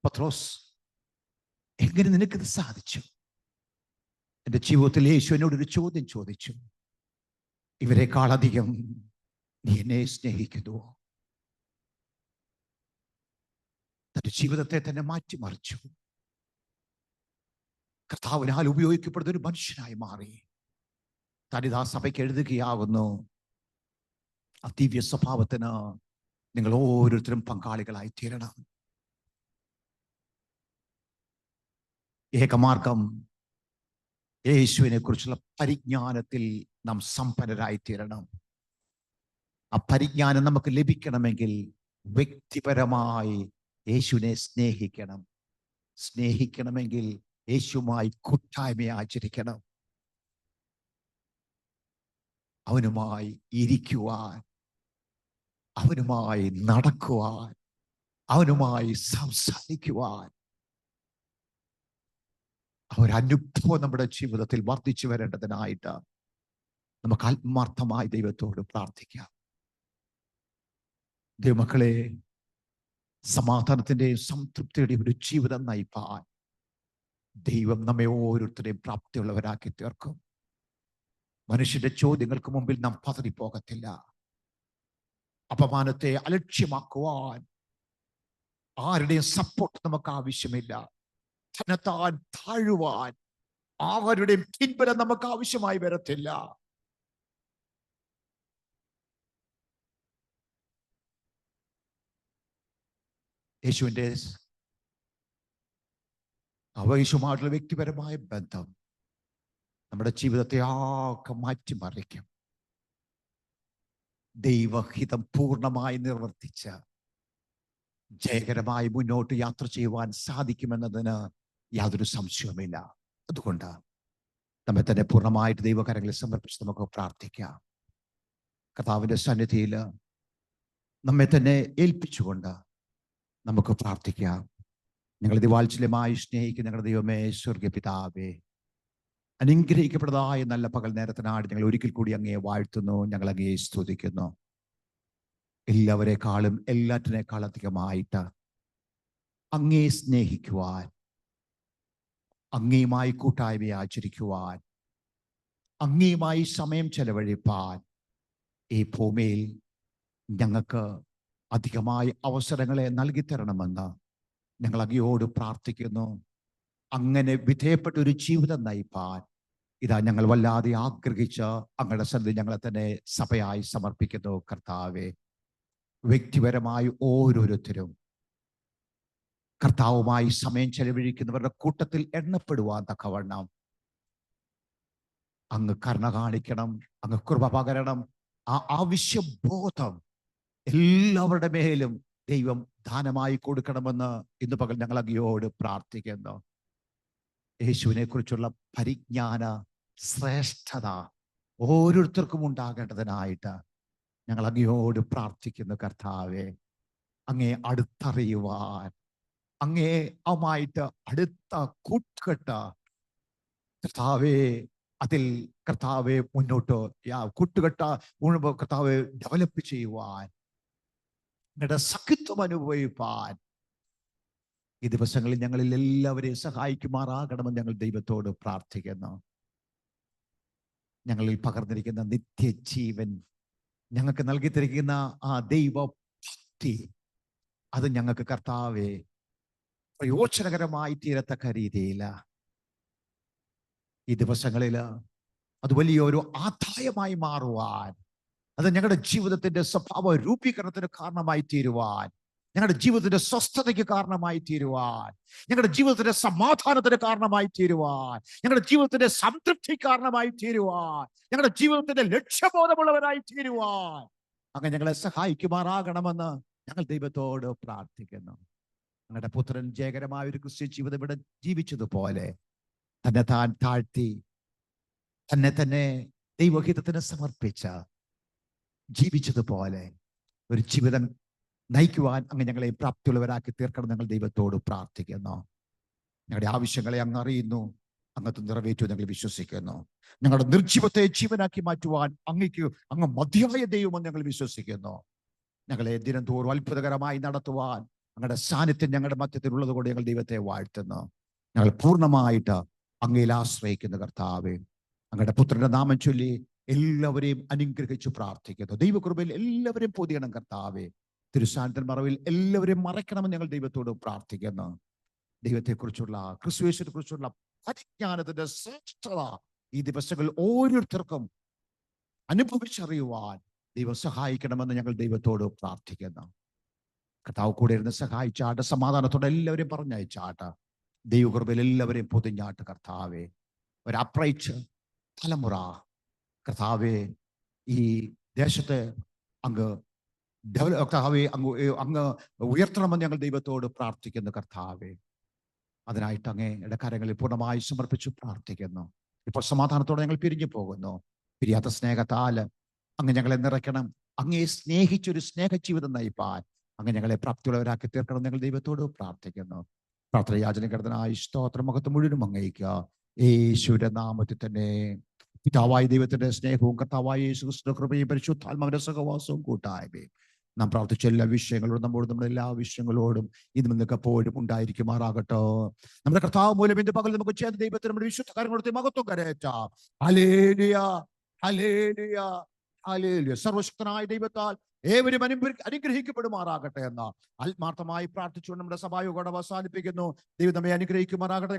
പത്രോസ്, എങ്ങനെ നിനക്കിത് സാധിച്ചു? എന്റെ ജീവിതത്തിൽ യേശു എന്നോടൊരു ചോദ്യം ചോദിച്ചു, ഇവരെക്കാൾ അധികം നീ എന്നെ സ്നേഹിക്കുന്നുവോ? തന്റെ ജീവിതത്തെ തന്നെ മാറ്റിമറിച്ചു. കർത്താവിനാൽ ഉപയോഗിക്കപ്പെടുന്ന ഒരു മനുഷ്യനായി മാറി. തനിതാ സഭയ്ക്ക് എഴുതുകയാകുന്നു, ആ ദിവ്യ സ്വഭാവത്തിന് നിങ്ങൾ ഓരോരുത്തരും പങ്കാളികളായി തീരണം. ഏകമാർഗം യേശുവിനെ കുറിച്ചുള്ള പരിജ്ഞാനത്തിൽ നാം സമ്പന്നരായി തീരണം. ആ പരിജ്ഞാനം നമുക്ക് ലഭിക്കണമെങ്കിൽ വ്യക്തിപരമായി യേശുവിനെ സ്നേഹിക്കണം. സ്നേഹിക്കണമെങ്കിൽ യേശുവുമായി കൂട്ടായ്മ ആചരിക്കണം. അവനുമായി ഇരിക്കുവാൻ, അവനുമായി നടക്കുവാൻ, അവനുമായി സംസാരിക്കുവാൻ ഒരനുഭവം നമ്മുടെ ജീവിതത്തിൽ വർദ്ധിച്ചു വരേണ്ടതിനായിട്ട് നമുക്ക് ആത്മാർത്ഥമായി ദൈവത്തോട് പ്രാർത്ഥിക്കാം. ദൈവമക്കളെ, സമാധാനത്തിന്റെയും സംതൃപ്തിയുടെയും ഒരു ജീവിതം നയിപ്പാൻ ദൈവം നമ്മെ ഓരോരുത്തരെയും പ്രാപ്തിയുള്ളവരാക്കി തീർക്കും. മനുഷ്യന്റെ ചോദ്യങ്ങൾക്ക് മുമ്പിൽ നാം പതറിപ്പോകത്തില്ല. അപമാനത്തെ അലക്ഷ്യമാക്കുവാൻ ആരുടെയും സപ്പോർട്ട് നമുക്ക് ആവശ്യമില്ല. തന്നെത്താൻ താഴുവാൻ ആരുടെയും പിൻബലം നമുക്ക് ആവശ്യമായി വരത്തില്ല. യേശുവിൻ്റെ യേശുവുമായിട്ടുള്ള വ്യക്തിപരമായ ബന്ധം നമ്മുടെ ജീവിതത്തെ ആകെ മാറ്റിമറിക്കും. ദൈവഹിതം പൂർണ്ണമായി നിർവർത്തിച്ച ജയകരമായി മുന്നോട്ട് യാത്ര ചെയ്യുവാൻ സാധിക്കുമെന്നതിന് യാതൊരു സംശയവുമില്ല. അതുകൊണ്ട് നമ്മെ തന്നെ പൂർണ്ണമായിട്ട് ദൈവകരങ്ങളിൽ സമർപ്പിച്ച് നമുക്ക് പ്രാർത്ഥിക്കാം. കർത്താവിൻ്റെ സന്നിധിയിൽ നമ്മെ തന്നെ ഏൽപ്പിച്ചുകൊണ്ട് നമുക്ക് പ്രാർത്ഥിക്കാം. ഞങ്ങൾ ദിവാത്സല്യമായി സ്നേഹിക്കുന്ന ഞങ്ങളുടെ ദൈവമേ, സ്വർഗ്ഗ പിതാവേ, അനുഗ്രഹിക്കപ്പെട്ടതായ നല്ല പകൽ നേരത്തിനായിട്ട് ഞങ്ങൾ ഒരിക്കൽ കൂടി അങ്ങയെ വാഴ്ത്തുന്നു, ഞങ്ങൾ അങ്ങയെ സ്തുതിക്കുന്നു. എല്ലാവരെക്കാളും എല്ലാറ്റിനേക്കാൾ അധികമായിട്ട് അങ്ങയെ സ്നേഹിക്കുവാൻ, അങ്ങയുമായി കൂട്ടായ്മയെ ആചരിക്കുവാൻ, അങ്ങയുമായി സമയം ചെലവഴിപ്പാൻ ഈ ഭൂമിയിൽ ഞങ്ങൾക്ക് അധികമായ അവസരങ്ങളെ നൽകിത്തരണമെന്ന് ഞങ്ങൾ അങ്ങയോട് പ്രാർത്ഥിക്കുന്നു. അങ്ങനെ വിധേയപ്പെട്ട ഒരു ജീവിതം നയിപ്പാൻ ഇതാ ഞങ്ങൾ വല്ലാതെ ആഗ്രഹിച്ച് അങ്ങയുടെ സന്നിധി ഞങ്ങളെ തന്നെ സഭയായി സമർപ്പിക്കുന്നു. കർത്താവെ, വ്യക്തിപരമായി ഓരോരുത്തരും കർത്താവുമായി സമയം ചെലവഴിക്കുന്നവരുടെ കൂട്ടത്തിൽ എണ്ണപ്പെടുവാൻ തക്കവണ്ണം അങ്ങ് കരുണ കാണിക്കണം, അങ്ങ് കൃപ പകരണം. ആ ആവശ്യബോധം എല്ലാവരുടെ മേലും ദൈവം ദാനമായി കൊടുക്കണമെന്ന് ഇന്ന് പകൽ ഞങ്ങൾ അങ്ങയോട് പ്രാർത്ഥിക്കുന്നു. യേശുവിനെ കുറിച്ചുള്ള പരിജ്ഞാന ശ്രേഷ്ഠത ഓരോരുത്തർക്കും ഉണ്ടാകേണ്ടതിനായിട്ട് ഞങ്ങൾ അങ്ങയോട് പ്രാർത്ഥിക്കുന്നു. കർത്താവെ, അങ്ങേ അടുത്തറിയുവാൻ, അങ്ങേ ആയിട്ട് അടുത്ത കൂട്ടുകെട്ട് കർത്താവെ, അതിൽ കർത്താവെ മുന്നോട്ട് കൂട്ടുകെട്ട കർത്താവെ ഡെവലപ്പ് ചെയ്യുവാൻ, അങ്ങയുടെ സഖിത്വം അനുഭവിപ്പാൻ ഈ ദിവസങ്ങളിൽ ഞങ്ങളിൽ എല്ലാവരെയും സഹായിക്കുമാറാകണമെന്ന് ഞങ്ങൾ ദൈവത്തോട് പ്രാർത്ഥിക്കുന്നു. ഞങ്ങളിൽ പകർന്നിരിക്കുന്ന നിത്യജീവൻ, ഞങ്ങൾക്ക് നൽകിത്തിരിക്കുന്ന ആ ദൈവഭക്തി, അത് ഞങ്ങൾക്ക് കർത്താവെ പ്രയോജനകരമായി തീരത്തക്ക രീതിയിൽ ഈ ദിവസങ്ങളിൽ അത് വലിയൊരു ആദായമായി മാറുവാൻ, അത് ഞങ്ങളുടെ ജീവിതത്തിന്റെ സ്വഭാവ രൂപീകരണത്തിന് കാരണമായി തീരുവാൻ, ഞങ്ങളുടെ ജീവിതത്തിന്റെ സ്വസ്ഥതയ്ക്ക് കാരണമായി തീരുവാൻ, ഞങ്ങളുടെ ജീവിതത്തിന്റെ സമാധാനത്തിന് കാരണമായി തീരുവാൻ, ഞങ്ങളുടെ ജീവിതത്തിന്റെ സംതൃപ്തി കാരണമായി തീരുവാൻ, ഞങ്ങളുടെ ജീവിതത്തിന്റെ ലക്ഷ്യബോധമുള്ളവരായി തീരുവാൻ അങ്ങ് ഞങ്ങളെ സഹായിക്കുമാറാകണമെന്ന് ഞങ്ങൾ ദൈവത്തോട് പ്രാർത്ഥിക്കുന്നു. ഞങ്ങളുടെ പുത്രൻ ജയകരമായ ഒരു ക്രിസ്ത്യ ജീവിതം ഇവിടെ ജീവിച്ചതുപോലെ തന്നെ താൻ താഴ്ത്തി തന്നെ തന്നെ ദൈവഹിതത്തിന് സമർപ്പിച്ച ജീവിച്ചതുപോലെ ഒരു ജീവിതം നയിക്കുവാൻ അങ്ങ് ഞങ്ങളെ പ്രാപ്തിയുള്ളവരാക്കി തീർക്കണം ഞങ്ങൾ ദൈവത്തോട് പ്രാർത്ഥിക്കുന്നു. ഞങ്ങളുടെ ആവശ്യങ്ങളെ അങ്ങ് അറിയുന്നു, അങ്ങ് നിറവേറ്റു ഞങ്ങൾ വിശ്വസിക്കുന്നു. ഞങ്ങളുടെ നിർജീവത്തെ ജീവനാക്കി മാറ്റുവാൻ അങ്ങ് മതിയായ ദൈവമെന്ന് ഞങ്ങൾ വിശ്വസിക്കുന്നു. ഞങ്ങളെ ദിനംതോറും അത്ഭുതകരമായി നടത്തുവാൻ അങ്ങയുടെ സാന്നിധ്യം ഞങ്ങളുടെ മധ്യത്തിൽ ഉള്ളത് കൊണ്ട് ഞങ്ങൾ ദൈവത്തെ വാഴ്ത്തുന്നു. ഞങ്ങൾ പൂർണ്ണമായിട്ട് അങ്ങയിൽ ആശ്രയിക്കുന്ന കർത്താവേ, അങ്ങയുടെ പുത്രന്റെ നാമം ചൊല്ലി എല്ലാവരെയും അനുഗ്രഹിച്ചു പ്രാർത്ഥിക്കുന്നു. ദൈവകൃപയിൽ എല്ലാവരെയും പൊതിയണം കർത്താവേ. തിരുസാന്നിധ്യത്തിന്റെ മറവിൽ എല്ലാവരെയും മറയ്ക്കണമെന്ന് ഞങ്ങൾ ദൈവത്തോട് പ്രാർത്ഥിക്കുന്നു. ദൈവത്തെക്കുറിച്ചുള്ള, ക്രിസ്തുയേശുവിനെ കുറിച്ചുള്ള പരിജ്ഞാനത്തിന്റെ ശ്രേഷ്ഠത ഈ ദിവസങ്ങളിൽ ഓരോരുത്തർക്കും അനുഭവിച്ചറിയുവാൻ ദൈവം സഹായിക്കണമെന്ന് ഞങ്ങൾ ദൈവത്തോട് പ്രാർത്ഥിക്കുന്നു. കർത്താവ് കൂടെ ഇരുന്ന് സഹായിച്ചാട്ട്, സമാധാനത്തോടെ എല്ലാവരെയും പറഞ്ഞയച്ചാട്ട്, ദൈവകൃപയിൽ എല്ലാവരെയും പൊതിഞ്ഞാട്ട് കർത്താവെ, ഒരു അപ്രൈച്ച് തലമുറ കർത്താവെ ഈ ദേശത്തെ അങ്ങ് കർത്താവെ അങ്ങ് ഉയർത്തണമെന്ന് ഞങ്ങൾ ദൈവത്തോട് പ്രാർത്ഥിക്കുന്നു. കർത്താവെ, അതിനായിട്ട് അങ്ങയുടെ കരങ്ങളിൽ പൂർണ്ണമായി സമർപ്പിച്ചു പ്രാർത്ഥിക്കുന്നു. ഇപ്പോൾ സമാധാനത്തോടെ ഞങ്ങൾ പിരിഞ്ഞു പോകുന്നു. പിരിയാത്ത സ്നേഹത്താൽ അങ്ങ് ഞങ്ങളെ നിറയ്ക്കണം. അങ്ങേ സ്നേഹിച്ചൊരു സ്നേഹജീവിതം നയിപ്പാൻ അങ്ങ് ഞങ്ങളെ പ്രാപ്തിയുള്ളവരാക്കി തീർക്കണം ഞങ്ങൾ ദൈവത്തോട് പ്രാർത്ഥിക്കുന്നു. പ്രാർത്ഥന യാചനകർത്തനായി സ്തോത്രം മഹത്വം മുഴുവനും അങ്ങയിക്കുക യേശുവിന്റെ നാമത്തിൽ തന്നെ. പിതാവായ ദൈവത്തിന്റെ സ്നേഹവും കർത്താവായ യേശു ക്രിസ്തുവിന്റെ കൃപയും പരിശുദ്ധാത്മാവിന്റെ സഹവാസവും കൂട്ടായ്മയും നാം പ്രാർത്ഥിച്ച എല്ലാ വിഷയങ്ങളോടും നമ്മുടെ എല്ലാ വിഷയങ്ങളോടും ഇന്നും നിങ്ങൾക്കെപ്പോഴും ഉണ്ടായിരിക്കുമാറാകട്ടോ. നമ്മുടെ കർത്താവ് മൂലം ഇന്ന് പകൽ നമുക്ക് ചേർന്ന് ദൈവത്തിന് നമ്മുടെ വിശുദ്ധ കാര്യങ്ങളോട് മഹത്വം കരയറ്റാം. Hallelujah, hallelujah, hallelujah. സർവശക്തനായ ദൈവത്താൽ ഏവരും അനുഗ്രഹിക്കപ്പെടുമാറാകട്ടെ എന്ന് ആത്മാർത്ഥമായി പ്രാർത്ഥിച്ചുകൊണ്ട് നമ്മുടെ സഭായോഗം അവസാനിപ്പിക്കുന്നു. ദൈവം നമ്മെ അനുഗ്രഹിക്കുമാറാകട്ടെ.